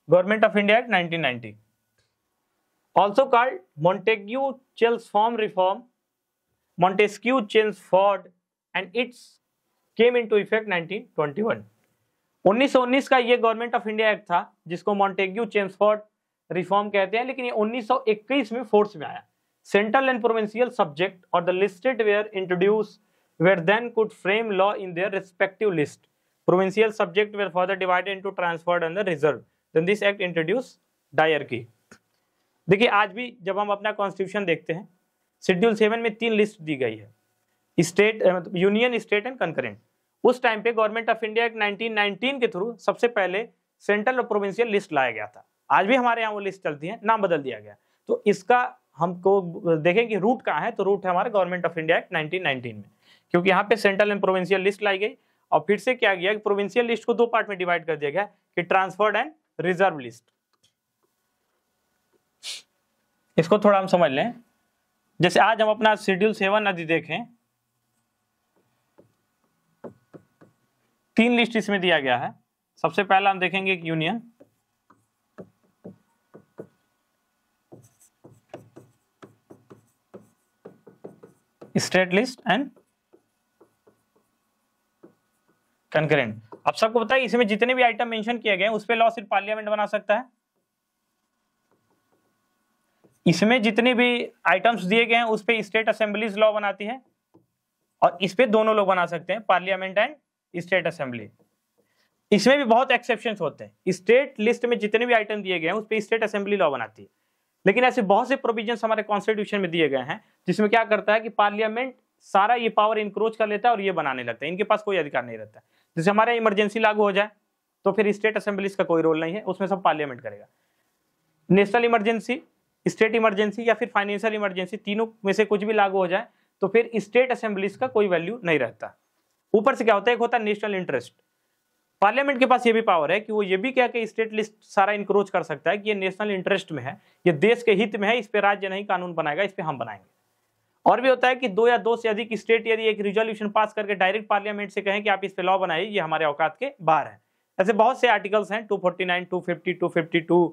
Speaker 1: Government of India act 1990 also called Montesquieu-Chelmsford reform, Montesquieu-Chelmsford, and it's came into effect 1921। 1919 का ये गवर्नमेंट ऑफ इंडिया एक्ट था जिसको मॉन्टेग्यू चेम्सफोर्ड रिफॉर्म कहते हैं, लेकिन ये 1921 में फोर्स में आया। सेंट्रल एंड प्रोविंशियल सब्जेक्ट और the listed were introduce were then could frame law in their respective list. Provincial subject were further divided into transferred and reserve. Then this act introduce dyarchy. देखिए आज भी जब हम अपना constitution देखते हैं, schedule 7 में 3 लिस्ट दी गई है, state, union, state and concurrent. उस टाइम पे गवर्नमेंट ऑफ इंडिया एक्ट 1919 के थ्रू सबसे पहले सेंट्रल और प्रोविंशियल लिस्ट लाया गया था। आज भी हमारे यहाँ वो लिस्ट चलती है, नाम बदल दिया गया। तो इसका हमको देखें कि रूट कहाँ है, तो रूट है हमारे गवर्नमेंट ऑफ इंडिया एक्ट 1919 में, क्योंकि यहाँ पे सेंट्रल एंड प्रोविंशियल लिस्ट लाई गई। और फिर से क्या गया कि प्रोविंशियल लिस्ट को 2 पार्ट में डिवाइड कर दिया गया कि ट्रांसफर्ड एंड रिजर्व लिस्ट। इसको थोड़ा हम समझ लें। जैसे आज हम अपना शेड्यूल 7 यदि देखें, 3 लिस्ट इसमें दिया गया है। सबसे पहला हम देखेंगे एक union, state list and concurrent. अब सबको पता है इसमें जितने भी आइटम मेंशन किए गए उस पे लॉ सिर्फ पार्लियामेंट बना सकता है। इसमें जितने भी आइटम्स दिए गए हैं उस पे स्टेट असेंबलीज लॉ बनाती है, और इस पे दोनों लोग बना सकते हैं, पार्लियामेंट एंड स्टेट असेंबली। इसमें भी बहुत एक्सेप्शंस होते हैं। स्टेट लिस्ट में जितने भी आइटम दिए गए हैं उस पे स्टेट असेंबली लॉ बनाती है, लेकिन ऐसे बहुत से प्रोविजंस हमारे कॉन्स्टिट्यूशन में दिए गए हैं जिसमें क्या करता है कि पार्लियामेंट सारा ये पावर इंक्रोच कर लेता है और ये बनाने लगता है, इनके पास कोई अधिकार नहीं रहता। जैसे हमारे इमरजेंसी लागू हो जाए तो फिर स्टेट असेंबलीज का कोई रोल नहीं है, उसमें सब पार्लियामेंट करेगा। नेशनल इमरजेंसी, स्टेट इमरजेंसी या फिर फाइनेंशियल इमरजेंसी, तीनों में से कुछ भी लागू हो जाए तो फिर स्टेट असेंबलीज का कोई वैल्यू नहीं रहता। ऊपर से क्या होता है, एक होता है नेशनल इंटरेस्ट। पार्लियामेंट के पास ये भी पावर है कि वो ये भी कह के स्टेट लिस्ट सारा इंक्रोच कर सकता है कि ये नेशनल इंटरेस्ट में है, ये देश के हित में है, इस पे राज्य नहीं कानून बनाएगा, इस पे हम बनाएंगे। और भी होता है कि 2 या 2 से अधिक स्टेट यदि एक रिजोल्यूशन पास करके डायरेक्ट पार्लियामेंट से कहें कि आप इस पे लॉ बनाइए, ये हमारे औकात के बाहर है। ऐसे बहुत से आर्टिकल्स हैं, 249, 250, 252,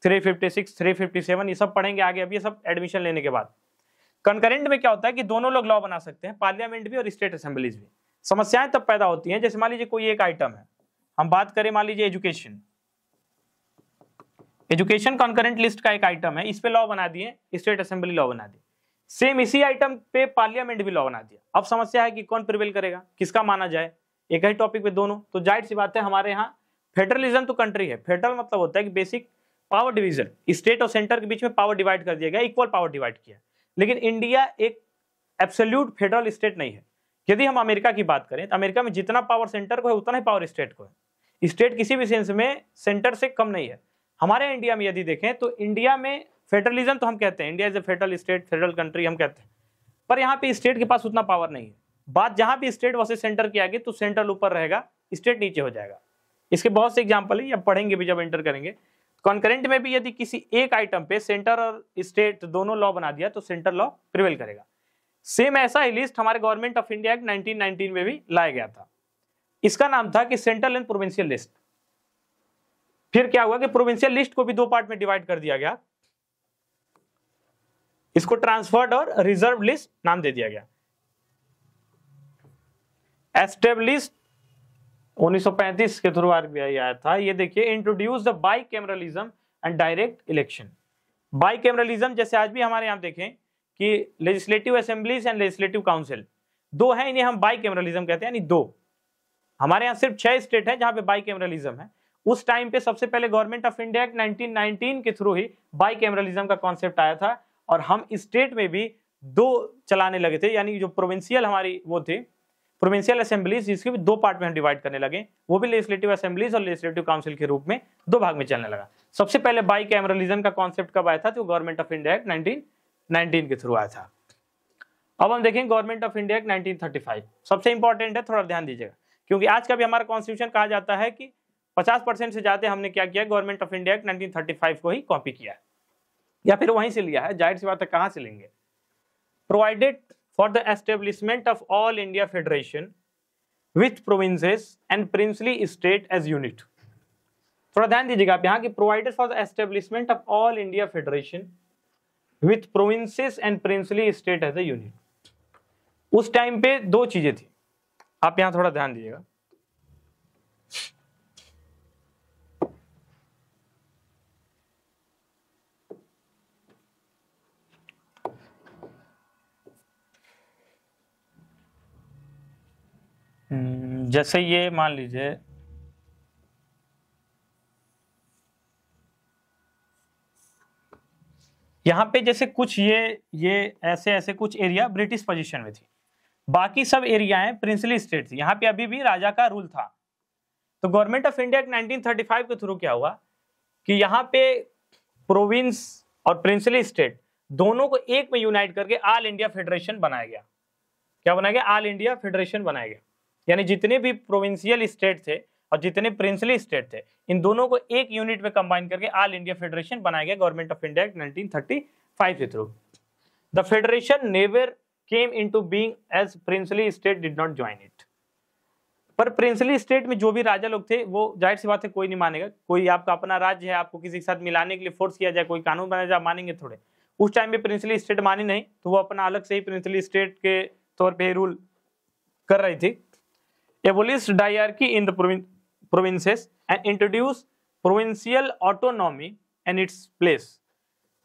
Speaker 1: 356, 357, ये सब पढ़ेंगे आगे, अब ये सब एडमिशन लेने के बाद। कंकरेंट में क्या होता है कि दोनों लोग लॉ बना सकते हैं, पार्लियामेंट भी और स्टेट असेंबलीज भी। समस्याएं तब पैदा होती हैं जैसे मान लीजिए कोई एक आइटम है, हम बात करें मान लीजिए एजुकेशन, एजुकेशन कॉन्करेंट लिस्ट का एक आइटम है, इस पे लॉ बना दिए, स्टेट असेंबली लॉ बना दी। सेम इसी आइटम पे पार्लियामेंट भी लॉ बना दिया। अब समस्या है कि कौन प्रिवेल करेगा, किसका माना जाए, एक ही टॉपिक पे दोनों। तो जाहिर सी बात है हमारे यहाँ फेडरलिज्म तो कंट्री है, फेडरल मतलब होता है कि बेसिक पावर डिवीजन, स्टेट और सेंटर के बीच में पावर डिवाइड कर दिया गया, इक्वल पावर डिवाइड किया। लेकिन इंडिया एक एब्सोल्यूट फेडरल स्टेट नहीं है। यदि हम अमेरिका की बात करें तो अमेरिका में जितना पावर सेंटर को है उतना ही पावर स्टेट को है। स्टेट किसी भी सेंस में सेंटर से कम नहीं है। हमारे इंडिया में यदि देखें तो इंडिया में फेडरलिज्म तो हम कहते हैं, India is a federal state, federal country हम कहते हैं, पर यहाँ पे स्टेट के पास उतना पावर नहीं है। बात जहां भी स्टेट वर्सेस सेंटर की आएगी तो सेंट्रल ऊपर रहेगा, स्टेट नीचे हो जाएगा। इसके बहुत से एग्जांपल है, अब पढ़ेंगे भी जब एंटर करेंगे। कॉन्करेंट में भी यदि किसी एक आइटम पे सेंटर और स्टेट दोनों लॉ बना दिया तो सेंट्रल लॉ प्रिवेल करेगा। सेम ऐसा ही लिस्ट हमारे गवर्नमेंट ऑफ इंडिया एक्ट 1919 में भी लाया गया था। इसका नाम था कि सेंट्रल एंड प्रोविंशियल लिस्ट। फिर क्या हुआ कि प्रोविंशियल लिस्ट को भी 2 पार्ट में डिवाइड कर दिया गया, इसको ट्रांसफर्ड और रिजर्व लिस्ट नाम दे दिया गया। एस्टेब्लिश्ड 1935 के थ्रू आरबीआई आया था। ये देखिए, introduce the bicameralism and direct election. Bicameralism जैसे आज भी हमारे यहां देखें कि legislative assemblies and legislative council 2 है, इन्हें हम बाइकैमरलिज्म कहते हैं, यानी 2। हमारे यहाँ सिर्फ 6 स्टेट है जहां पे बाइकैमरलिज्म है। उस टाइम पे सबसे पहले गवर्नमेंट ऑफ इंडिया एक्ट 1919 के थ्रू ही बाइकैमरलिज्म का कॉन्सेप्ट आया था, और हम स्टेट में भी 2 चलाने लगे थे, यानी जो प्रोविंशियल हमारी वो थी प्रोविंशियल असेंबलीज, जिसके भी 2 पार्ट में हम डिवाइड करने लगे, वो भी लेजिस्लेटिव असेंबलीज और लेजिस्लेटिव काउंसिल के रूप में 2 भाग में चलने लगा। सबसे पहले बाइकैमरलिज्म का कॉन्सेप्ट कब आया था, तो गवर्नमेंट ऑफ इंडिया एक्ट 1919 के थ्रू आया था। अब हम देखें गवर्नमेंट ऑफ इंडिया एक्ट 1935, सबसे इंपॉर्टेंट है, थोड़ा ध्यान दीजिएगा, क्योंकि आज का भी हमारा कॉन्स्टिट्यूशन कहा जाता है कि 50% से ज्यादा हमने क्या किया, गवर्नमेंट ऑफ इंडिया एक्ट 1935 को ही कॉपी किया है या फिर वहीं से लिया है। जाहिर सी बात है, कहां से लेंगे। Provided for the establishment of all India federation with provinces and princely state as unit. थोड़ा ध्यान दीजिएगा आप यहाँ की, provided for the establishment of all India federation with provinces and princely state as a unit. उस time पे 2 चीजें थी, आप यहां थोड़ा ध्यान दीजिएगा। जैसे ये मान लीजिए यहां पे जैसे कुछ ये ऐसे कुछ एरिया ब्रिटिश पोजीशन में थी, बाकी सब एरियाएं प्रिंसली स्टेट थी। यहां पे अभी भी राजा का रूल था। तो गवर्नमेंट ऑफ इंडिया 1935 के थ्रू क्या हुआ कि यहाँ पे प्रोविंस और प्रिंसली स्टेट दोनों को एक में यूनाइट करके ऑल इंडिया फेडरेशन बनाया गया। क्या बनाया गया, ऑल इंडिया फेडरेशन बनाया गया। यानी जितने भी प्रोविंशियल स्टेट थे और जितने प्रिंसली स्टेट थे, इन दोनों को एक यूनिट में कंबाइन करके ऑल इंडिया फेडरेशन बनाया गया गवर्नमेंट ऑफ इंडिया 1935 के through. The federation never came into being as princely state did not join it. पर प्रिंसली स्टेट में जो भी राजा लोग थे वो जाहिर सी बात है कोई नहीं मानेगा। कोई आपका अपना राज्य है, आपको किसी के साथ मिलाने के लिए फोर्स किया जाए, कोई कानून बनाया जाए, मानेंगे थोड़े। उस टाइम में प्रिंसली स्टेट मानी नहीं, तो वो अपना अलग से ही प्रिंसली स्टेट के तौर पे रूल कर रही थी। Abolish dyarchy in the provinces and introduce provincial autonomy and its place,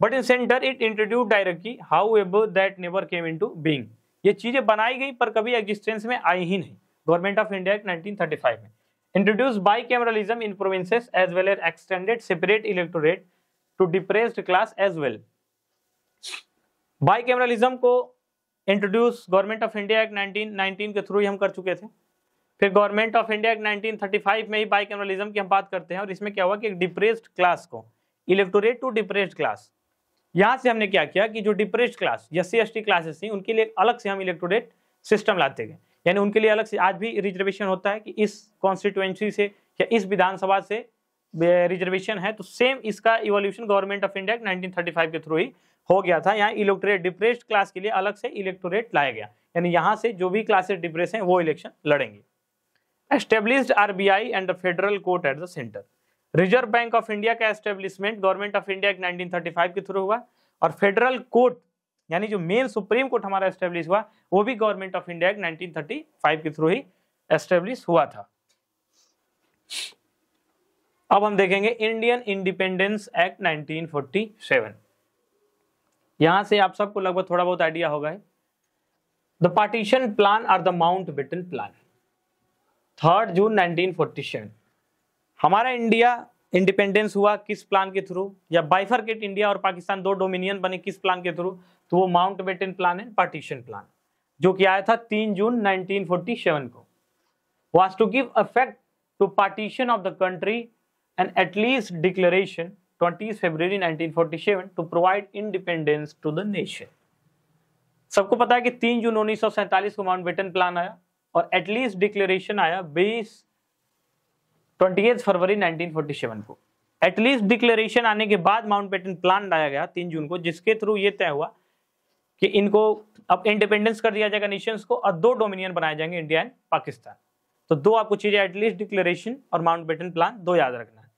Speaker 1: but in centre it introduce dyarchy, however that never came into being. ये चीजें बनाई गई पर कभी एग्जिस्टेंस में आई ही नहीं। गवर्नमेंट ऑफ इंडिया एक्ट 1935 में introduce bicameralism in provinces as well as extended separate electorate to depressed class as well. Bicameralism को introduce government of India act 1919 के थ्रू ही हम कर चुके थे। फिर गवर्नमेंट ऑफ इंडिया एक्ट 1935 में ही बाइकैमरलिज्म की हम बात करते हैं, और इसमें क्या हुआ कि एक डिप्रेस्ड क्लास को इलेक्टोरेट टू डिप्रेस्ड क्लास, यहां से हमने क्या किया कि जो डिप्रेस्ड क्लास SC/ST क्लासेस थी उनके लिए अलग से हम इलेक्टोरेट सिस्टम लाते गए। यानी उनके लिए अलग से आज भी रिजर्वेशन होता है कि इस कॉन्स्टिट्यूएंसी से या इस विधानसभा से रिजर्वेशन है, तो सेम इसका इवोल्यूशन गवर्नमेंट ऑफ इंडिया 1935 के थ्रू ही हो गया था। यहाँ इलेक्टोरेट डिप्रेस्ड क्लास के लिए अलग से इलेक्टोरेट लाया गया, यानी यहाँ से जो भी क्लासेस डिप्रेस हैं वो इलेक्शन लड़ेंगे। Established RBI and the federal court at the centre. Reserve bank of India का एस्टेब्लिशमेंट गवर्नमेंट ऑफ इंडिया 1935 के थ्रू हुआ, और फेडरल कोर्ट यानी जो मेन सुप्रीम कोर्ट हमारा एस्टेब्लिश हुआ वो भी गवर्नमेंट ऑफ इंडिया 1935 के थ्रू ही एस्टेब्लिश हुआ था। अब हम देखेंगे इंडियन इंडिपेंडेंस एक्ट 1947। यहां से आप सबको लगभग थोड़ा बहुत आइडिया होगा। द पार्टीशन प्लान और द माउंटबेटन प्लान, 3 जून 1947 हमारा इंडिया इंडिपेंडेंस हुआ किस प्लान के थ्रू, या बाइफरकेट इंडिया और पाकिस्तान 2 डोमिनियन बने किस प्लान के थ्रू, तो वो Mountbatten plan and partition plan जो कि आया था 3 जून 1947 को। Was to give effect to partition of the country and at least declaration 20 February 1947 to provide independence to the nation. सबको पता है कि 3 जून 1947 को माउंटबेटन प्लान आया और एटलीस्ट डिक्लेरेशन आया 28 फरवरी 1947 को। एटलीस्ट डिक्लेरेशन आने के बाद माउंटबेटन प्लान लाया गया 3 जून को, जिसके थ्रू ये तय हुआ कि इनको अब इंडिपेंडेंस कर दिया जाएगा नेशंस को, और 2 डोमिनियन बनाए जाएंगे इंडिया एंड पाकिस्तान। तो 2 आपको चीजें एटलीस्ट डिक्लेरेशन और माउंटबेटन प्लान 2 याद रखना है।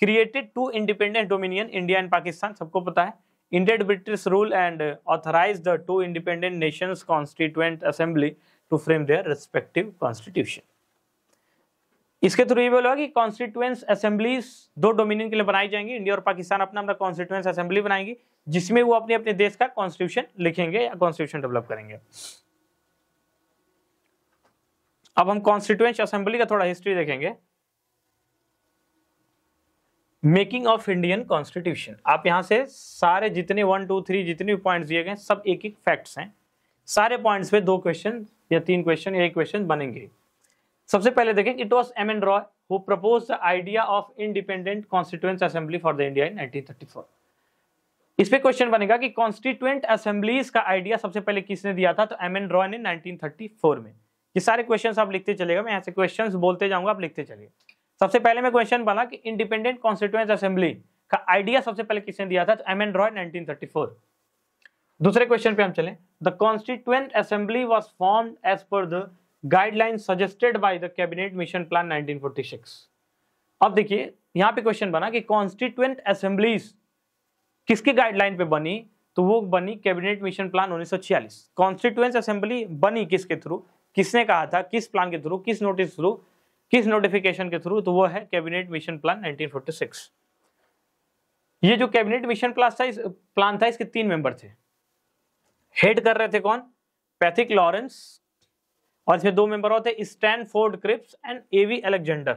Speaker 1: Created 2 independent dominion India and Pakistan, सबको पता है। Ended British rule and authorise the 2 independent nations constituent assembly to frame their respective constitution. इसके थ्रू ये बोला कि कॉन्स्टिट्यूएंट असेंबलीज 2 डोमिनियन के लिए बनाई जाएंगी, इंडिया और पाकिस्तान अपना अपना कॉन्स्टिट्यूएंट असेंबली बनाएंगी, जिसमें वो अपने अपने देश का कॉन्स्टिट्यूशन लिखेंगे या कॉन्स्टिट्यूशन डेवलप करेंगे। अब हम कॉन्स्टिट्यूएंट असेंबली का थोड़ा हिस्ट्री देखेंगे। मेकिंग ऑफ इंडियन कॉन्स्टिट्यूशन, आप यहां से सारे जितने 1 2 3 जितने भी पॉइंट्स दिए गए सब एक एक फैक्ट्स हैं। सारे पॉइंट्स पे 2 क्वेश्चन या 3 क्वेश्चन या 1 क्वेश्चन बनेंगे। सबसे पहले देखें, it was M.N. Roy who proposed the idea of independent constituent assembly for the India in 1934। इस पे क्वेश्चन बनेगा कि कॉन्स्टिट्यूएंट असेंबलीज का आइडिया सबसे पहले किसने दिया था, तो M.N. रॉय ने 1934 में। ये सारे क्वेश्चंस आप लिखते चलेगा, मैं यहाँ से क्वेश्चंस बोलते जाऊंगा, आप लिखते चलिए। सबसे पहले में क्वेश्चन बना कि इंडिपेंडेंट कॉन्स्टिट्यूएंट असेंबली का आइडिया सबसे पहले किसने दिया था, तो M.N. रॉय 1934। दूसरे क्वेश्चन पे हम चलें, the constituent assembly was formed as per the guidelines suggested by the cabinet mission plan 1946। अब देखिए यहाँ पे क्वेश्चन बना कि कॉन्स्टिट्यूएंट असेंबलीज किसकी गाइडलाइन पे बनी, तो वो बनी cabinet mission plan 1946। Constituent assembly बनी किसके थ्रू, किसने कहा था, किस प्लान के थ्रू, किस नोटिस थ्रू, किस नोटिफिकेशन के थ्रू, तो वो है कैबिनेट मिशन प्लान 1946। ये जो कैबिनेट मिशन प्लान था इसके 3 मेंबर थे। हेड कर रहे थे कौन, पैथिक लॉरेंस, और इसमें 2 मेंबर होते Stanford Cripps and A.V. Alexander.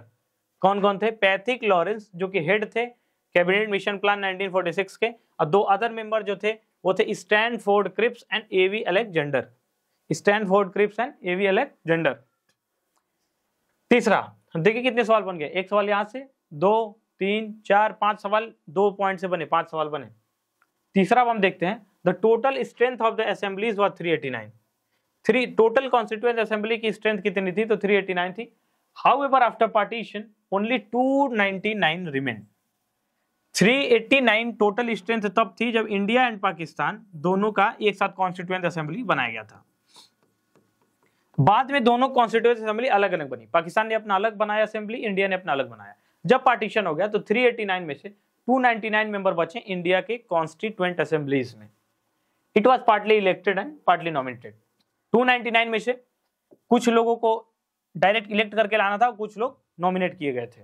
Speaker 1: कौन कौन थे, पैथिक लॉरेंस जो कि हेड थे कैबिनेट मिशन प्लान 1946 के, और 2 अदर मेंबर जो थे वो थे Stanford Cripps and A.V. Alexander. Stanford Cripps and A.V. Alexander. तीसरा देखिए कितने सवाल बन गए, 1 सवाल यहाँ से, 2 3 4 5 सवाल 2 पॉइंट से बने, 5 सवाल बने। तीसरा हम देखते हैं, the total strength of the assemblies was 389। Total constituent assembly की स्ट्रेंथ कितनी थी, तो 389 थी। However after partition only 299 remain. 389 total strength तब थी जब इंडिया एंड पाकिस्तान दोनों का एक साथ कॉन्स्टिट्यूएंट असेंबली बनाया गया था। बाद में दोनों कॉन्स्टिट्यूएंट असेंबली अलग अलग बनी, पाकिस्तान ने अपना अलग बनाया असेंबली, इंडिया ने अपना अलग बनाया। जब पार्टीशन हो गया तो 389 में से 299 मेंबर बचे इंडिया के कॉन्स्टिट्यूएंट असेंबलीज में। It was partly elected and partly nominated. 299 में से कुछ लोगों को डायरेक्ट इलेक्ट करके लाना था, कुछ लोग नॉमिनेट किए गए थे।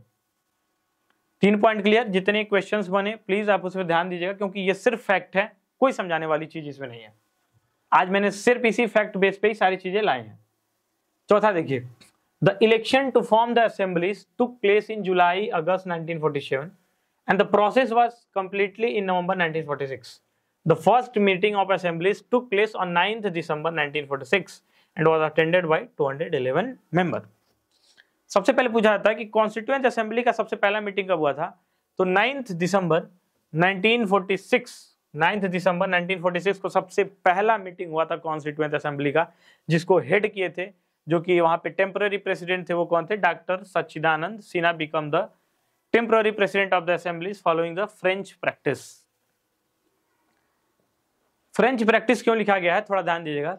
Speaker 1: 3 पॉइंट क्लियर। जितने क्वेश्चंस बने प्लीज आप उसमें ध्यान दीजिएगा, क्योंकि ये सिर्फ फैक्ट है, कोई समझाने वाली चीज इसमें नहीं है। आज मैंने सिर्फ इसी फैक्ट बेस पे ही सारी चीजें लाई हैं। चौथा देखिए, the election to form the assemblies took place in July August 1947 and the process was completely in November 1946. The first meeting of assemblies took place on 9th December 1946 and was attended by 211 members. सबसे पहले पूछा जाता है कि constituent assembly का सबसे पहला meeting कब हुआ था, तो 9 दिसंबर 1946 को सबसे पहला मीटिंग हुआ था कॉन्स्टिट्यूएंट असेंबली का, जिसको हेड किए थे, जो कि वहां पे टेम्पररी प्रेसिडेंट थे, वो कौन थे, doctor Sachchidanand Sinha became the temporary president of the assemblies following the French practice. French practice क्यों लिखा गया है, थोड़ा ध्यान दीजिएगा।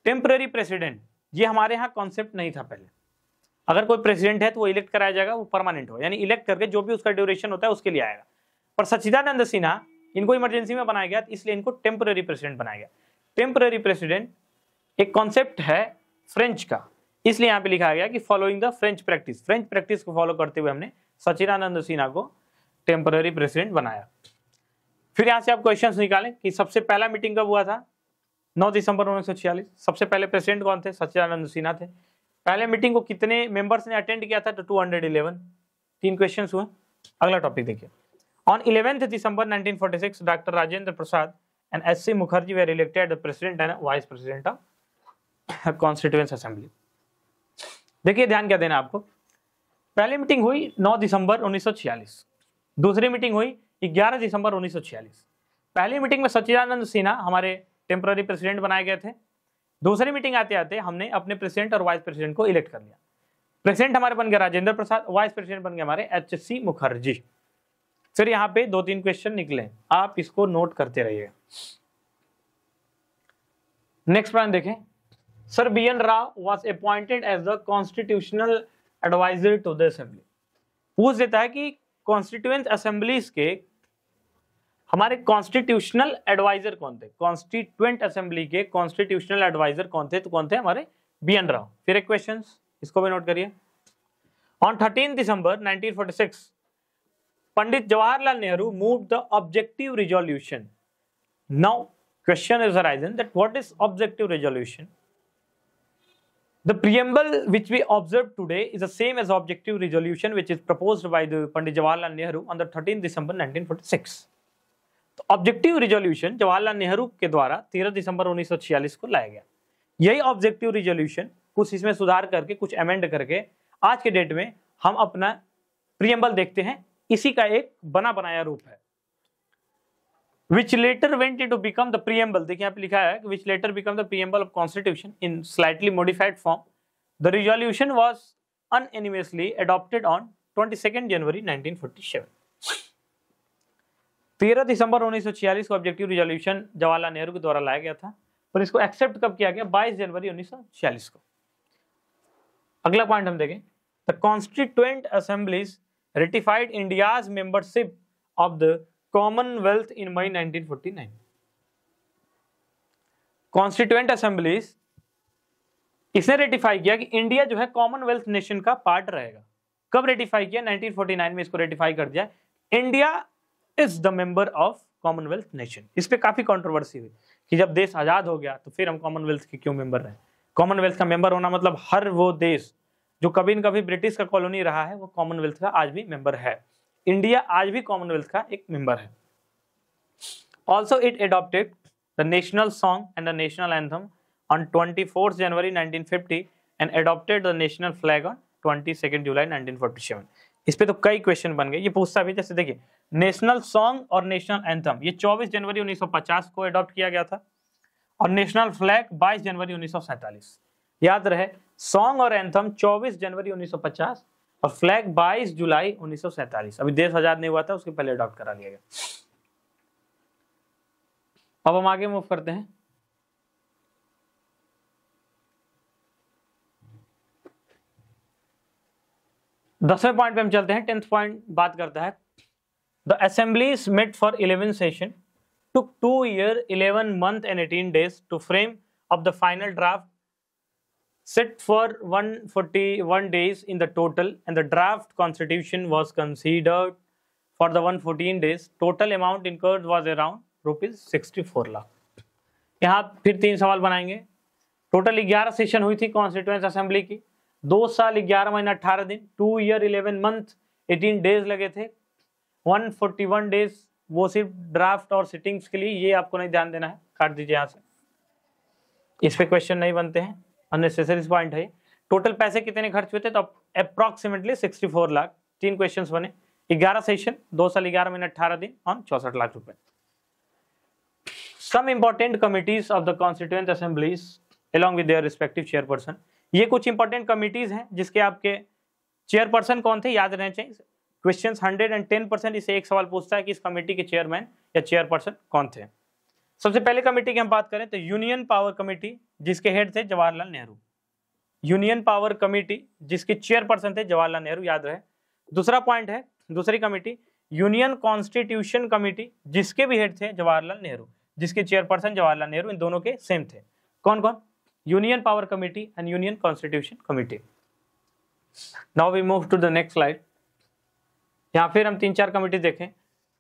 Speaker 1: टेम्पररी प्रेसिडेंट ये हमारे यहाँ कॉन्सेप्ट नहीं था पहले। अगर कोई प्रेसिडेंट है तो वो इलेक्ट कराया जाएगा, वो परमानेंट हो, यानी इलेक्ट करके जो भी उसका ड्यूरेशन होता है उसके लिए आएगा। पर सच्चिदानंद सिन्हा इनको इमरजेंसी में बनाया गया, इसलिए इनको टेम्पररी प्रेसिडेंट बनाया गया। टेम्पररी प्रेसिडेंट एक कॉन्सेप्ट है फ्रेंच का, इसलिए यहाँ पे लिखा गया कि following the French practice. French practice को फॉलो करते हुए हमने सच्चिदानंद सिन्हा को टेम्पररी प्रेसिडेंट बनाया। फिर यहाँ से आप क्वेश्चंस निकालें कि सबसे पहला मीटिंग कब हुआ था, 9 दिसंबर 1946। सबसे पहले प्रेसिडेंट कौन थे, सच्चिदानंद सिन्हा थे। पहले मीटिंग को कितने मेंबर्स ने अटेंड किया था, तो 211। 3 क्वेश्चन हुए। अगला टॉपिक देखिए, on 11 December 1946 doctor Rajendra Prasad and SC. Mukherjee were elected the president and vice president of constituent assembly. देखिए ध्यान क्या देना आपको, पहली मीटिंग हुई 9 दिसंबर 1946, दूसरी मीटिंग हुई 11 दिसंबर 1946। पहली मीटिंग में सच्चिदानंद सिन्हा हमारे टेम्पररी प्रेसिडेंट बनाए गए थे। दूसरी मीटिंग आते आते हमने अपने प्रेसिडेंट और वाइस प्रेसिडेंट को इलेक्ट कर लिया। प्रेसिडेंट हमारे बन गया राजेंद्र प्रसाद, वाइस प्रेसिडेंट बन गए हमारे एच.सी. मुखर्जी। फिर यहाँ पे 2-3 क्वेश्चन निकले, आप इसको नोट करते रहिएगा। नेक्स्ट पॉइंट देखें, sir B N. Rau was appointed as the constitutional adviser to the assembly. पूछ देता है कि कॉन्स्टिट्यूएंट असेंबलीज के हमारे कॉन्स्टिट्यूशनल एडवाइजर कौन थे, कॉन्स्टिट्यूएंट असेंबली के कॉन्स्टिट्यूशनल एडवाइजर कौन थे, तो कौन थे, हमारे बी.एन. राव। फिर एक क्वेश्चन, इसको भी नोट करिए। On 13 December 1946 Pandit Jawaharlal Nehru moved the objective resolution. Now question is arisen that what is objective resolution. The preamble which we observe today is the same as objective resolution which is proposed by the Pandit Jawaharlal Nehru on the 13th December 1946. तो objective resolution Jawaharlal Nehru के द्वारा 13 दिसंबर 1946 को लाया गया। यही objective resolution कुछ इसमें सुधार करके, कुछ अमेंड करके आज के डेट में हम अपना प्रियम्बल देखते हैं, इसी का एक बना बनाया रूप है। Which later went into become the preamble, देखिए यहाँ पे लिखा है which later become the preamble of constitution in slightly modified form. The resolution was unanimously adopted on 22nd January 1947. 13 दिसंबर 1946 को ऑब्जेक्टिव रिजोल्यूशन जवाहरलाल नेहरू के द्वारा लाया गया था, और इसको एक्सेप्ट कब किया गया, 22 जनवरी 1946 को। अगला पॉइंट हम देखें, the constituent assemblies ratified India's membership of the commonwealth in May 1949। Constituent assemblies इसने रेटिफाई किया कि इंडिया जो है कॉमनवेल्थ नेशन का पार्ट रहेगा। कब रेटिफाई किया, 1949 में इसको रेटिफाई कर दिया। India is the member of Commonwealth nation. इस पे काफी कंट्रोवर्सी हुई कि जब देश आजाद हो गया तो फिर हम कॉमनवेल्थ के क्यों मेंबर रहे। कॉमनवेल्थ का मेंबर होना मतलब हर वो देश जो कभी न कभी ब्रिटिश का कॉलोनी रहा है वो कॉमनवेल्थ का आज भी मेंबर है। इंडिया आज भी कॉमनवेल्थ का एक मेंबर है। Also it adopted the national song and the national anthem on 24 January 1950 and adopted the national flag on 22 जुलाई 1947। इस पे तो कई क्वेश्चन बन गए। ये पूछता भी, जैसे देखिए नेशनल सॉन्ग और नेशनल एंथम ये 24 जनवरी 1950 को एडॉप्ट किया गया था, और नेशनल फ्लैग 22 जनवरी 1947। याद रहे, सॉन्ग और एंथम 24 जनवरी 1950 और फ्लैग 22 जुलाई 1947। अभी देश आजाद नहीं हुआ था, उसके पहले अडॉप्ट करा लिया गया। अब हम आगे मूव करते हैं। दसवें पॉइंट पे हम चलते हैं। 10th पॉइंट बात करता है the assemblies met for 11 session took 2 years, 11 months and 18 days to frame up the final draft set for 141 days in the total, and the draft constitution was considered for the 114 days. Total amount incurred was around ₹64 lakh. यहाँ फिर 3 सवाल बनाएंगे. Total 11 session हुई थी constituent assembly की, 2 साल 11 महीना 18 दिन, 2 ईयर 11 मंथ 18 डेज लगे थे. 141 डेज वो सिर्फ ड्राफ्ट और सिटिंग्स के लिए, ये आपको नहीं ध्यान देना है, काट दीजिए यहाँ से, इस पे क्वेश्चन नहीं बनते हैं, अननेसेसरी पॉइंट है. टोटल पैसे कितने खर्च हुए थे, तो अप्रोक्सीमेटली 64 लाख. 3 क्वेश्चंस बने, 11 सेशन, 2 साल 11 महीने 18 दिन और 64 लाख रुपए. Some important committees of the constituent assemblies along with their respective chairperson. ये कुछ इंपॉर्टेंट कमिटीज हैं जिसके आपके चेयरपर्सन कौन थे याद रहने चाहिए. क्वेश्चन 110% इसे एक सवाल पूछता है कि इस कमेटी के चेयरमैन या चेयरपर्सन कौन थे. सबसे पहले कमेटी की हम बात करें तो यूनियन पावर कमेटी, जिसके हेड थे Jawaharlal Nehru. Union power committee जिसके चेयरपर्सन थे जवाहरलाल नेहरू, याद रहे. दूसरा पॉइंट है, दूसरी कमेटी यूनियन कॉन्स्टिट्यूशन कमेटी, जिसके भी हेड थे जवाहरलाल नेहरू, जिसके चेयरपर्सन जवाहरलाल नेहरू, इन दोनों के सेम थे. कौन कौन? Union power committee and union constitution committee. Now we move to the next slide. यहाँ फिर हम 3-4 कमेटी देखें.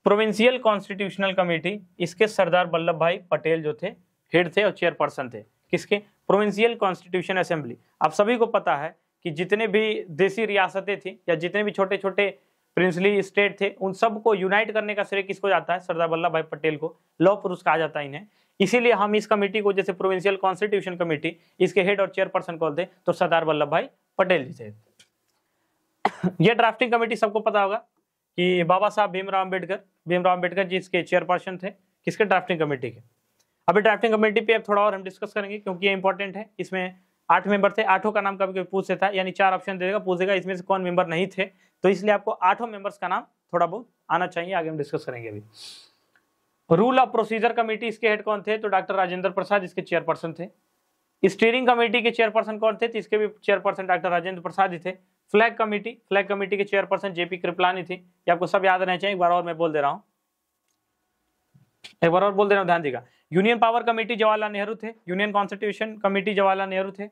Speaker 1: प्रोविंशियल कॉन्स्टिट्यूशनल कमेटी, इसके सरदार वल्लभ भाई पटेल जो थे हेड थे और चेयरपर्सन थे. किसके? Provincial constitution assembly. आप सभी को पता है कि जितने भी देसी रियासतें थी या जितने भी छोटे छोटे प्रिंसली स्टेट थे, उन सबको यूनाइट करने का श्रेय किसको जाता है? सरदार वल्लभ भाई पटेल को. लौह पुरुष कहा जाता है इन्हें. इसीलिए हम इस कमेटी को, जैसे प्रोविंशियल कॉन्स्टिट्यूशन कमेटी, इसके हेड और चेयरपर्सन कौन थे? तो सरदार वल्लभ भाई पटेल जी थे. यह ड्राफ्टिंग कमेटी सबको पता होगा कि बाबा साहब भीमराव अम्बेडकर जी इसके चेयरपर्सन थे. किसके? ड्राफ्टिंग कमेटी के. अभी ड्राफ्टिंग कमेटी पे अब थोड़ा और हम डिस्कस करेंगे क्योंकि ये इंपॉर्टेंट है. इसमें 8 मेंबर थे, 8 का नाम कभी कभी पूछ देता है, यानी 4 ऑप्शन दे देगा, पूछेगा इसमें से कौन मेंबर नहीं थे, तो इसलिए आपको 8 मेंबर्स का नाम थोड़ा बहुत आना चाहिए. आगे हम डिस्कस करेंगे. अभी रूल ऑफ प्रोसीजर कमेटी, इसके हेड कौन थे? तो डॉक्टर राजेंद्र प्रसाद इसके चेयरपर्सन थे. स्टीयरिंग कमेटी के चेयरपर्सन कौन थे? तो इसके भी चेयरपर्सन डॉक्टर राजेंद्र प्रसाद ही थे. फ्लैग कमेटी के चेयरपर्सन जेपी कृपलानी थी. ये आपको सब याद रहना चाहिए. एक बार और मैं बोल दे रहा हूँ, ध्यान देगा. Union power committee Jawaharlal Nehru थे. Union constitution committee Jawaharlal Nehru थे.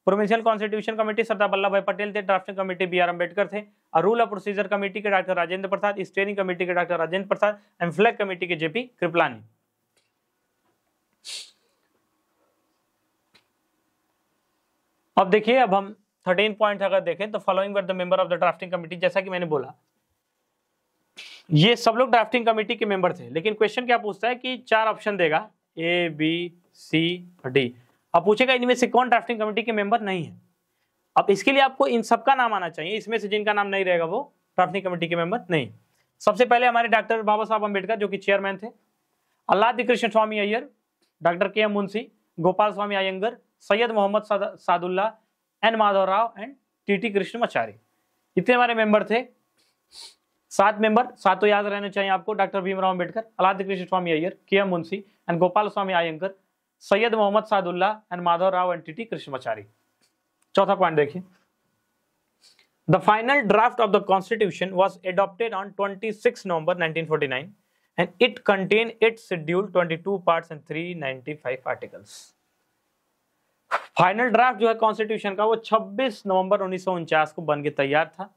Speaker 1: Provincial constitution committee Sardar Vallabhbhai Patel थे. Drafting committee B R. अम्बेडकर थे. और रूल ऑफ प्रोसीजर कमेटी के doctor Rajendra Prasad, steering committee के doctor Rajendra Prasad and flag committee के जेपी कृपलानी. अब देखिए, अब हम 13 पॉइंट अगर देखें तो following were the member of the drafting committee. जैसा कि मैंने बोला, ये सब लोग ड्राफ्टिंग कमेटी के मेंबर थे, लेकिन क्वेश्चन क्या पूछता है कि 4 ऑप्शन देगा, ए बी सी डी. अब पूछेगा इनमें से कौन ड्राफ्टिंग कमेटी के मेंबर नहीं है. अब इसके लिए आपको इन सबका नाम आना चाहिए. इसमें से जिनका नाम नहीं रहेगा वो ड्राफ्टिंग कमेटी के मेंबर नहीं. सबसे पहले हमारे डॉक्टर बाबा साहब अम्बेडकर जो कि चेयरमैन थे. Alladi Krishna Swami Ayyar, doctor K M Munshi, Gopal Swami Ayyangar, Syed Mohammad Saadulla N Madhavrao and T Krishnamachari. इतने हमारे मेंबर थे. 7 मेंबर, 7 तो याद रहने चाहिए आपको. Doctor Bhimrao Ambedkar, Alladi Krishna Swami Ayyar, K M Munshi and Gopal Swami Ayyangar, Syed Mohammad Saadulla and Madhavrao and T Krishnamachari. चौथा पॉइंट देखिए. The final draft of the constitution was adopted on 26 November 1949 and it contain its schedule 22 parts and 395 articles. Final draft जो है कॉन्स्टिट्यूशन का वो 26 नवंबर 1949 को बन के तैयार था.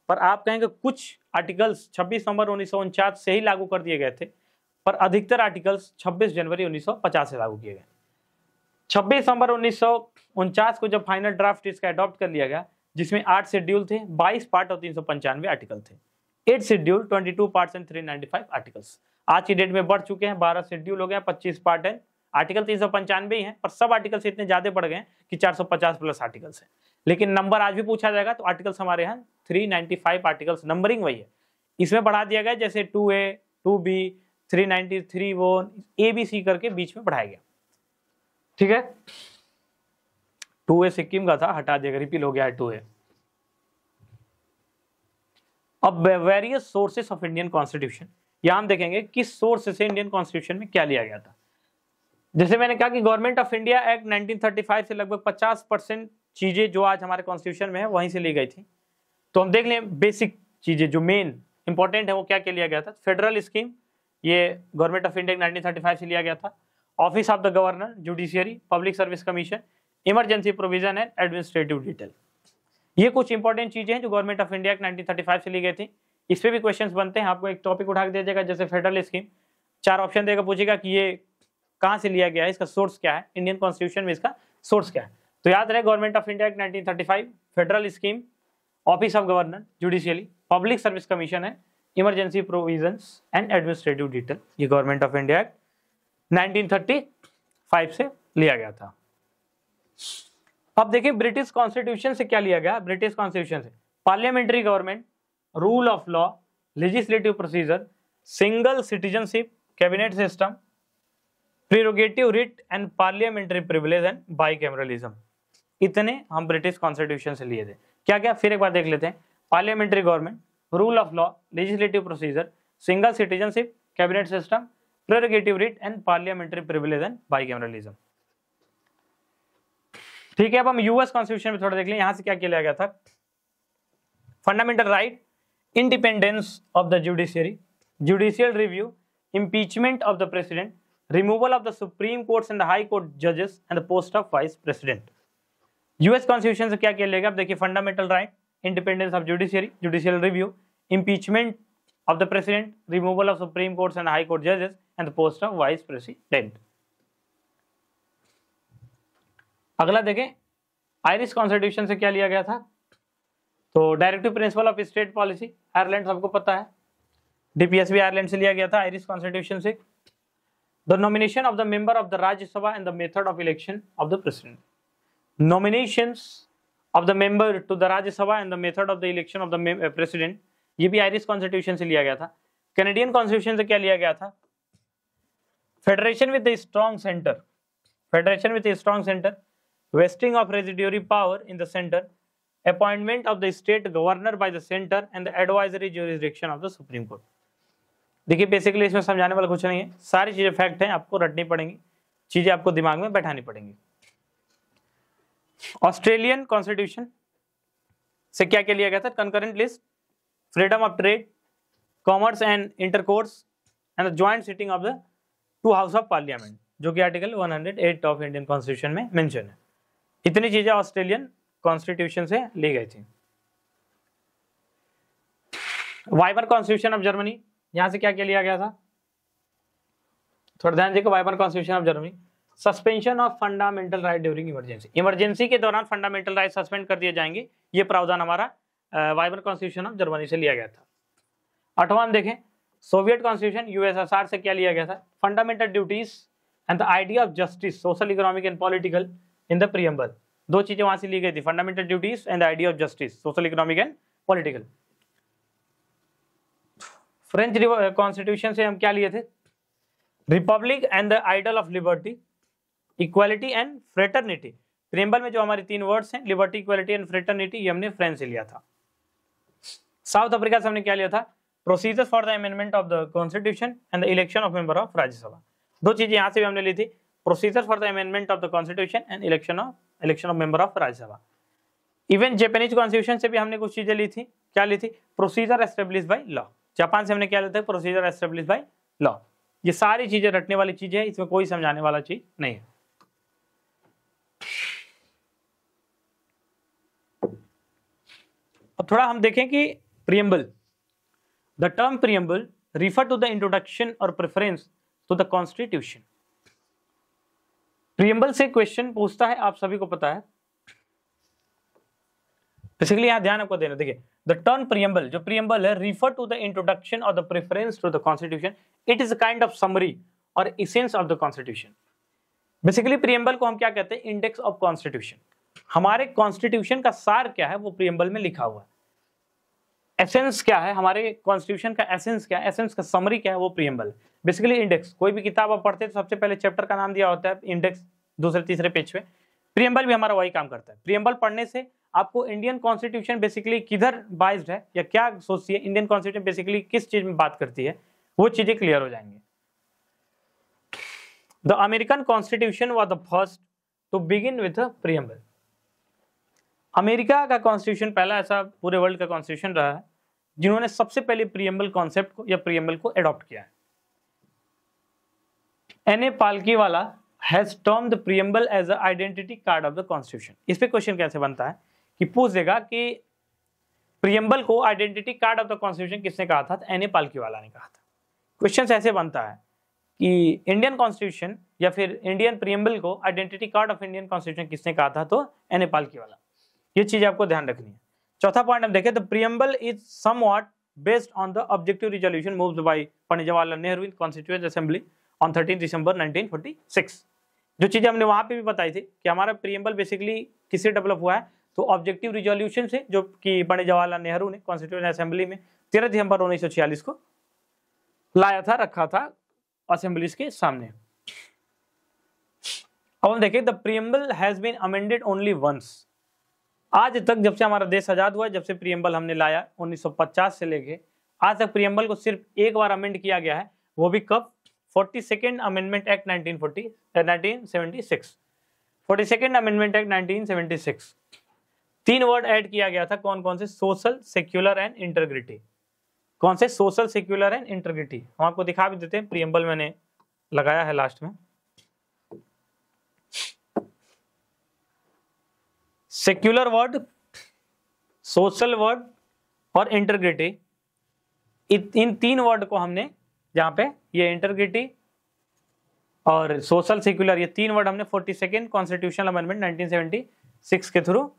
Speaker 1: पर आप कहेंगे कुछ आर्टिकल्स 26 नवंबर 1949 से ही लागू कर दिए गए थे, पर अधिकतर आर्टिकल्स 26 जनवरी 1950 से लागू किए गए. 26 नवंबर 1949 को जब फाइनल ड्राफ्ट इसका अडॉप्ट कर लिया गया, जिसमें 8 शेड्यूल थे, 22 पार्ट और 395 आर्टिकल थे. 8 शेड्यूल, 22 पार्ट्स एंड 395 आर्टिकल्स. आज की डेट में बढ़ चुके हैं, 12 शेड्यूल हो गए, 25 पार्ट है, आर्टिकल 395 ही हैं, पर सब आर्टिकल्स इतने ज्यादा बढ़ गए कि 450 प्लस आर्टिकल्स हैं. लेकिन नंबर आज भी पूछा जाएगा तो आर्टिकल्स हमारे यहाँ 395 आर्टिकल्स, नंबरिंग वही है. इसमें बढ़ा दिया गया जैसे 2A, 2B, 393 वो ABC करके बीच में बढ़ाया गया. ठीक है. 2A सिक्किम का था, हटा दिया, रिपील हो गया है 2A. अब various sources of Indian constitution, यहां हम देखेंगे किस सोर्स से इंडियन कॉन्स्टिट्यूशन में क्या लिया गया था. जैसे मैंने कहा कि गवर्नमेंट ऑफ इंडिया एक्ट 1935 से लगभग 50% चीजें जो आज हमारे कॉन्स्टिट्यूशन में है वहीं से ली गई थी. तो हम देख लें बेसिक चीजें जो मेन इंपॉर्टेंट है वो क्या क्या लिया गया था. फेडरल स्कीम, ये गवर्नमेंट ऑफ इंडिया 1935 से लिया गया था। Office of the governor, judiciary, public service commission, emergency provision and administrative detail, ये कुछ इंपॉर्टेंट चीजें हैं जो गवर्नमेंट ऑफ इंडिया 1935 से ली गई थी। इस पे भी क्वेश्चंस बनते हैं। आपको एक टॉपिक उठा के दिया जाएगा जैसे फेडरल स्कीम, 4 ऑप्शन देगा, पूछेगा कि ये कहाँ से लिया गया है, इसका सोर्स क्या है, इंडियन कॉन्स्टिट्यूशन में इसका सोर्स क्या है। तो याद रहे government of India 1935, federal scheme, office of governor, judiciary, public service commission है, emergency provisions and administrative detail, ये गवर्नमेंट ऑफ इंडिया 1935 से लिया गया था। अब देखिए ब्रिटिश कॉन्स्टिट्यूशन से क्या लिया गया। ब्रिटिश कॉन्स्टिट्यूशन से parliamentary government, rule of law, legislative procedure, single citizenship, cabinet system, prerogative writ and parliamentary privilege and bicameralism, इतने हम ब्रिटिश कॉन्स्टिट्यूशन से लिए थे। क्या क्या फिर एक बार देख लेते हैं। Parliamentary government, rule of law, legislative procedure, single citizenship, cabinet system, prerogative writ and parliamentary privilege and bicameralism. ठीक है, अब हम यूएस कॉन्स्टिट्यूशन में थोड़ा देख लें, यहां से क्या किया गया था। Fundamental right, independence of the judiciary, judicial review, impeachment of the president, removal of the supreme courts and the high court judges and the post of vice president। US constitution से क्या किया लेगा। अब देखिए fundamental right, independence of judiciary, judicial review, impeachment of the president, removal of supreme courts and high court judges and the post of vice president। अगला देखें Irish constitution से क्या लिया गया था। तो directive principle of state policy, Ireland सबको पता है, डीपीएस भी आयरलैंड से लिया गया था आयरिश कॉन्स्टिट्यूशन से। The nomination of the member of the Rajya Sabha and the method of election of the president, nominations of the member to the Rajya Sabha and the method of the election of the president, ये भी Irish constitution से लिया गया था। Canadian constitution से क्या लिया गया था। Federation with the strong centre, federation with strong centre, vesting of residuary power in the center, appointment of the state governor by the center and the advisory jurisdiction of the Supreme Court। देखिए basically इसमें समझाने वाला कुछ नहीं है, सारी चीजें fact हैं, आपको रटनी पड़ेंगी, चीजें आपको दिमाग में बैठानी पड़ेंगी। ऑस्ट्रेलियन कॉन्स्टिट्यूशन से क्या क्या लिया गया था। Concurrent list, freedom of trade, commerce and intercourse and the joint sitting of the 2 house of parliament, जो कि आर्टिकल 108 ऑफ इंडियन कॉन्स्टिट्यूशन में मेंशन है। इतनी चीजें ऑस्ट्रेलियन कॉन्स्टिट्यूशन से ली गई थी। वाइमर कॉन्स्टिट्यूशन ऑफ जर्मनी, यहां से क्या क्या लिया गया था, थोड़ा ध्यान देखो। Weimar constitution of Germany, suspension of fundamental right during emergency, emergency के दौरान फंडामेंटल राइट सस्पेंड कर दिए जाएंगे, ये प्रावधान हमारा वाइमर कॉन्स्टिट्यूशन ऑफ जर्मनी से लिया गया था। 8वां देखें सोवियत कॉन्स्टिट्यूशन, यूएसएसआर से क्या लिया गया था। Fundamental duties and the idea of justice, social, economic and political in the preamble, 2 चीजें वहां से ली गई थी, fundamental duties and the idea of justice, social, economic and political. French constitution से हम क्या लिए थे। Republic and the ideal of liberty, equality and fraternity, preamble में जो हमारी 3 वर्ड्स हैं, लिबर्टी, इक्वालिटी एंड फ्रेटर्निटी, ये हमने फ्रेंच से लिया था। साउथ अफ्रीका से हमने क्या लिया था। Procedure for the amendment of the constitution and the election of member of Rajya Sabha, 2 चीजें यहां से भी हमने ली थी, procedure for the amendment of the constitution and election of member of Rajya Sabha. Even Japanese constitution से भी हमने कुछ चीजें ली थी। क्या ली थी। Procedure establish by law, Japan से हमने क्या लेते हैं, प्रोसीजर एस्टेब्लिश बाय लॉ। ये सारी चीजें रटने वाली चीजें है, इसमें कोई समझाने वाला चीज नहीं है। अब थोड़ा हम देखें कि preamble, the term preamble refer to the introduction और preference to the constitution. Preamble से क्वेश्चन पूछता है, आप सभी को पता है। बेसिकली यहां ध्यान आपको देना, देखिए द टर्म प्रीएम्बल, जो प्रीएम्बल है, रिफर टू द इंट्रोडक्शन और the preference to the constitution, it is a kind of summary और essence of the constitution. Basically preamble को हम क्या कहते हैं, इंडेक्स ऑफ कॉन्स्टिट्यूशन। हमारे कॉन्स्टिट्यूशन का सार क्या है वो प्रीएम्बल में लिखा हुआ है। एसेंस क्या है, हमारे कॉन्स्टिट्यूशन का एसेंस क्या है, एसेंस का समरी क्या है, वो प्रीएम्बल। बेसिकली इंडेक्स, कोई भी किताब आप पढ़ते हैं तो सबसे पहले चैप्टर का नाम दिया होता है इंडेक्स, दूसरे तीसरे पेज पे। प्रीएम्बल भी हमारा वही काम करता है। प्रीएम्बल पढ़ने से आपको इंडियन कॉन्स्टिट्यूशन बेसिकली किधर बाइज्ड है या क्या सोचती है, इंडियन कॉन्स्टिट्यूशन बेसिकली किस चीज में बात करती है, वो चीजें क्लियर हो जाएंगी। The American constitution was the first to begin with preamble. America का कॉन्स्टिट्यूशन पहला ऐसा पूरे वर्ल्ड का कॉन्स्टिट्यूशन रहा है जिन्होंने सबसे पहले प्रीएम्बल कॉन्सेप्ट को या प्रीएम्बल को एडॉप्ट किया है। N A Palkhivala has termed the preamble as a identity card of the constitution. इस पे क्वेश्चन कैसे बनता है कि पूछ देगा कि प्रीएम्बल को identity card of the constitution किसने कहा था? एन ए पालकीवाला ने कहा था। क्वेश्चन ऐसे बनता है कि इंडियन कॉन्स्टिट्यूशन या फिर इंडियन प्रीएम्बल को identity card of Indian constitution किसने कहा था? तो एन ए पालकीवाला। ये चीज आपको ध्यान रखनी है। चौथा पॉइंट हम देखें, the preamble is somewhat based on the objective resolution moved by Pandit Jawaharlal Nehru in constituent assembly on 13 दिसंबर 1946। जो चीजें हमने वहां पे भी बताई थी कि हमारा प्रीएम्बल बेसिकली किससे डेवलप हुआ है? तो ऑब्जेक्टिव रिजोल्यूशन से, जो कि पंडित जवाहरलाल नेहरू ने कॉन्स्टिट्यूएंट असेंबली में 13 दिसंबर 1946 को लाया था, रखा था असेंबलीज के सामने। अब हम देखें, the preamble has been amended only once. आज तक जब से हमारा देश आजाद हुआ है, जब से प्रीएम्बल हमने लाया 1950 से लेके आज तक प्रीएम्बल को सिर्फ एक बार अमेंड किया गया है। वो भी कब? 42nd amendment act 1976। 42nd amendment act 1976। 3 word add किया गया था। कौन कौन से? Social, secular and integrity. कौन से? Social, secular and integrity. हम आपको दिखा भी देते हैं, प्रीएम्बल मैंने लगाया है लास्ट में। सेक्युलर वर्ड, सोशल वर्ड और इंटीग्रिटी, इन 3 वर्ड को हमने जहां पे ये इंटीग्रिटी और सोशल, सेक्युलर, ये 3 वर्ड हमने 42nd कॉन्स्टिट्यूशनल अमेंडमेंट 1976 के थ्रू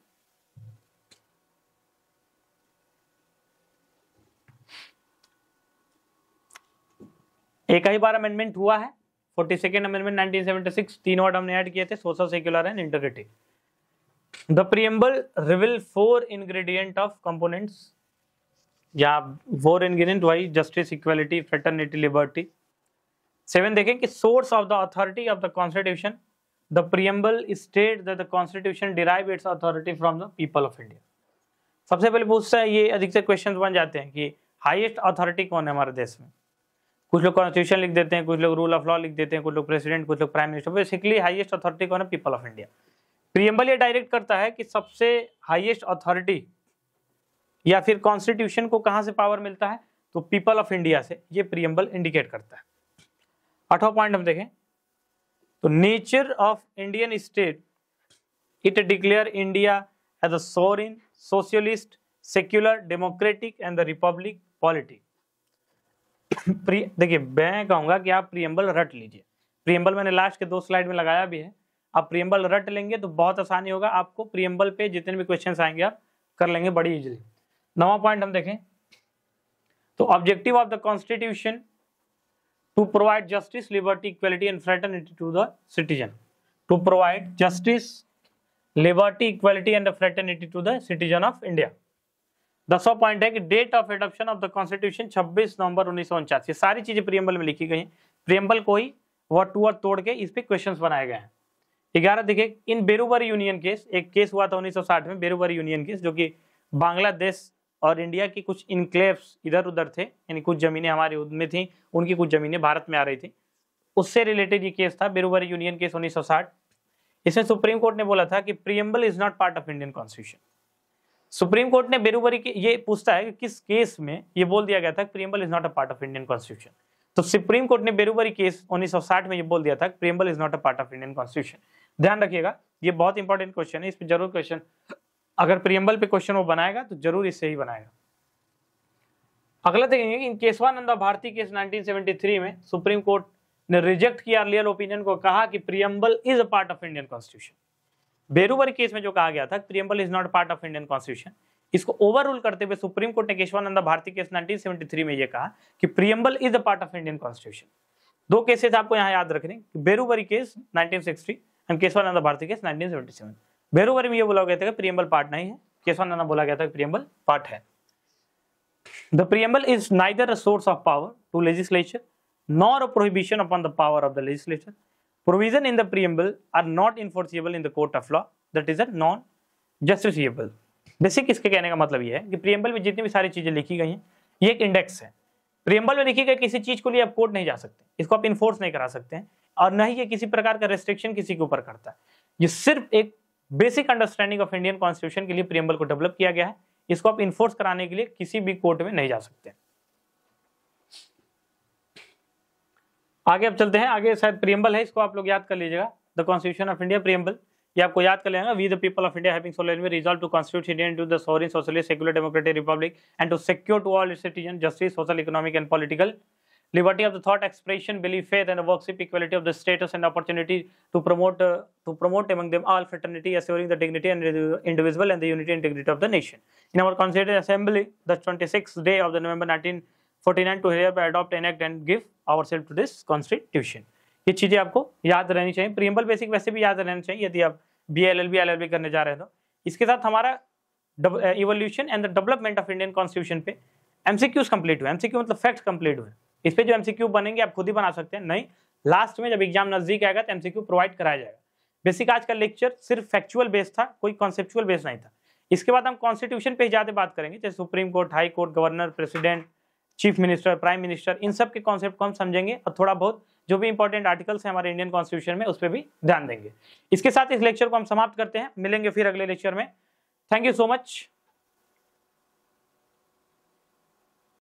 Speaker 1: एक ही बार अमेंडमेंट हुआ है। 42nd अमेंडमेंट 1976, 3 वर्ड हमने ऐड किए थे, social, secular and integrity. The preamble reveal 4 ingredient of components, या 4 ingredient why justice, equality, fraternity, liberty. 7 देखें कि source of the authority of the constitution, the preamble state that the constitution derive its authority from the people of India. सबसे पहले पूछता है, ये अधिक से क्वेश्चन बन जाते हैं कि हाईएस्ट अथॉरिटी कौन है हमारे देश में। कुछ लोग कॉन्स्टिट्यूशन लिख देते हैं, कुछ लोग रूल ऑफ लॉ लिख देते हैं, कुछ लोग प्रेसिडेंट, कुछ लोग prime minister. Basically highest authority कौन है? People of India. प्रीएम्बल ये डायरेक्ट करता है कि सबसे हाईएस्ट अथॉरिटी या फिर कॉन्स्टिट्यूशन को कहां से पावर मिलता है? तो पीपल ऑफ इंडिया से। ये प्रीएम्बल इंडिकेट करता है। 8वां पॉइंट हम देखें तो nature of Indian state, it declare India as a sovereign, socialist, secular, democratic and the republic polity. देखिए, मैं कहूंगा कि आप प्रीएम्बल रट लीजिए। प्रीएम्बल मैंने लास्ट के 2 स्लाइड में लगाया भी है। आप प्रीएम्बल रट लेंगे तो बहुत आसानी होगा आपको। प्रीएम्बल पे जितने भी क्वेश्चंस आएंगे आप कर लेंगे बड़ी इजीली। 9वां पॉइंट हम देखें तो objective of the constitution to provide justice, liberty, equality and fraternity to the citizen. To provide justice, liberty, equality and fraternity to the citizen of India. 10वां पॉइंट है कि date of adoption of the constitution 26 November 1949। ये सारी चीजें preamble में लिखी गई हैं। प्रीएम्बल को ही वर्ड टू वर्ड तोड़ के इस पे क्वेश्चंस बनाए गए हैं। 11 देखिए, इन बेरूबरी यूनियन केस, एक केस हुआ था 1960 में, बेरूबरी यूनियन केस, जो कि बांग्लादेश और इंडिया की कुछ इनक्लेव्स इधर उधर थे, यानी कुछ जमीनें हमारी उनमें थी, उनकी कुछ जमीनें भारत में आ रही थी, उससे रिलेटेड ये केस था, बेरूबरी यूनियन केस 1960। इसमें सुप्रीम कोर्ट ने बोला था कि preamble is not part of Indian constitution. Supreme court ने बेरूबरी के ये पूछता है कि किस केस में ये बोल दिया गया था preamble is not a part of Indian constitution. तो सुप्रीम कोर्ट ने बेरूबरी केस 1960 में ये बोल दिया था कि preamble is not a part of Indian constitution. ध्यान रखिएगा, ये बहुत इंपॉर्टेंट क्वेश्चन है, इस पे जरूर क्वेश्चन, अगर प्रीएम्बल पे क्वेश्चन वो बनाएगा तो जरूर इससे ही बनाएगा। अगला देखेंगे कि इन केशवानंदा भारती केस 1973 में सुप्रीम कोर्ट ने रिजेक्ट किया अर्लियर ओपिनियन को, कहा कि preamble is a part of Indian constitution. Berubari case में जो कहा गया था preamble is not part of Indian constitution, इसको ओवररूल करते हुए सुप्रीम कोर्ट ने केशवानंदा भारती केस 1973 में यह कहा कि preamble is a part of Indian constitution. 2 cases आपको यहाँ याद रखने, Berubari case 1960 and Kesavananda Bharati case 1977। Berubari में यह बोला गया था कि प्रीएम्बल पार्ट नहीं है, केशवानंदा बोला गया था कि प्रीएम्बल पार्ट है। The preamble is neither a source of power to legislature nor a prohibition upon the power of the legislature. Provision in the preamble are not enforceable in the court of law, that is a non-justiciable. Basic इसके कहने का मतलब ये है कि preamble में जितनी भी सारी चीजें लिखी गई हैं ये एक इंडेक्स है। प्रीएम्बल में लिखी गई किसी चीज को लिए आप कोर्ट नहीं जा सकते, इसको आप इन्फोर्स नहीं करा सकते हैं, और न ही ये किसी प्रकार का रेस्ट्रिक्शन किसी के ऊपर करता है। ये सिर्फ एक basic understanding of Indian constitution के लिए प्रीएम्बल को डेवलप किया गया है। इसको आप इन्फोर्स कराने के लिए किसी भी कोर्ट में नहीं जा सकते। आगे अब चलते हैं, आगे शायद प्रियम्बल है, इसको आप लोग याद कर लीजिएगा। The constitution of India preamble, ये आपको याद कर लेना। We the people of India having solemnly resolve to constitute India into the sovereign socialist secular democratic republic and to secure to all its citizen justice, social, economic and political liberty of the thought expression, belief, faith and worship, equality of the status and opportunity to promote among them all fraternity, assuring the dignity and individual and the unity and integrity of the nation. In our constituent assembly, the 26th day of the November 1949, to hereby adopt, enact and give ourselves to this constitution. ये चीजें आपको याद रहनी चाहिए। Preamble basic वैसे भी याद रहना चाहिए यदि आप BLLB LLB करने जा रहे हैं तो। इसके साथ हमारा evolution and the development of Indian constitution पे MCQs कंप्लीट हुए। MCQ मतलब फैक्ट्स कंप्लीट हुए। इस पे जो MCQ बनेंगे आप खुद ही बना सकते हैं, नहीं लास्ट में जब एग्जाम नजदीक आएगा तो MCQ प्रोवाइड कराया जाएगा। बेसिक आज का लेक्चर सिर्फ फैक्चुअल बेस था, कोई कॉन्सेप्चुअल बेस नहीं था। इसके बाद हम कॉन्स्टिट्यूशन पे ज्यादा बात करेंगे, जैसे supreme court, high court, governor, president, chief minister, prime minister, इन सब के कॉन्सेप्ट को हम समझेंगे और थोड़ा बहुत जो भी इंपॉर्टेंट आर्टिकल्स हैं हमारे इंडियन कॉन्स्टिट्यूशन में उस पर भी ध्यान देंगे। इसके साथ इस लेक्चर को हम समाप्त करते हैं, मिलेंगे फिर अगले लेक्चर में। Thank you so much.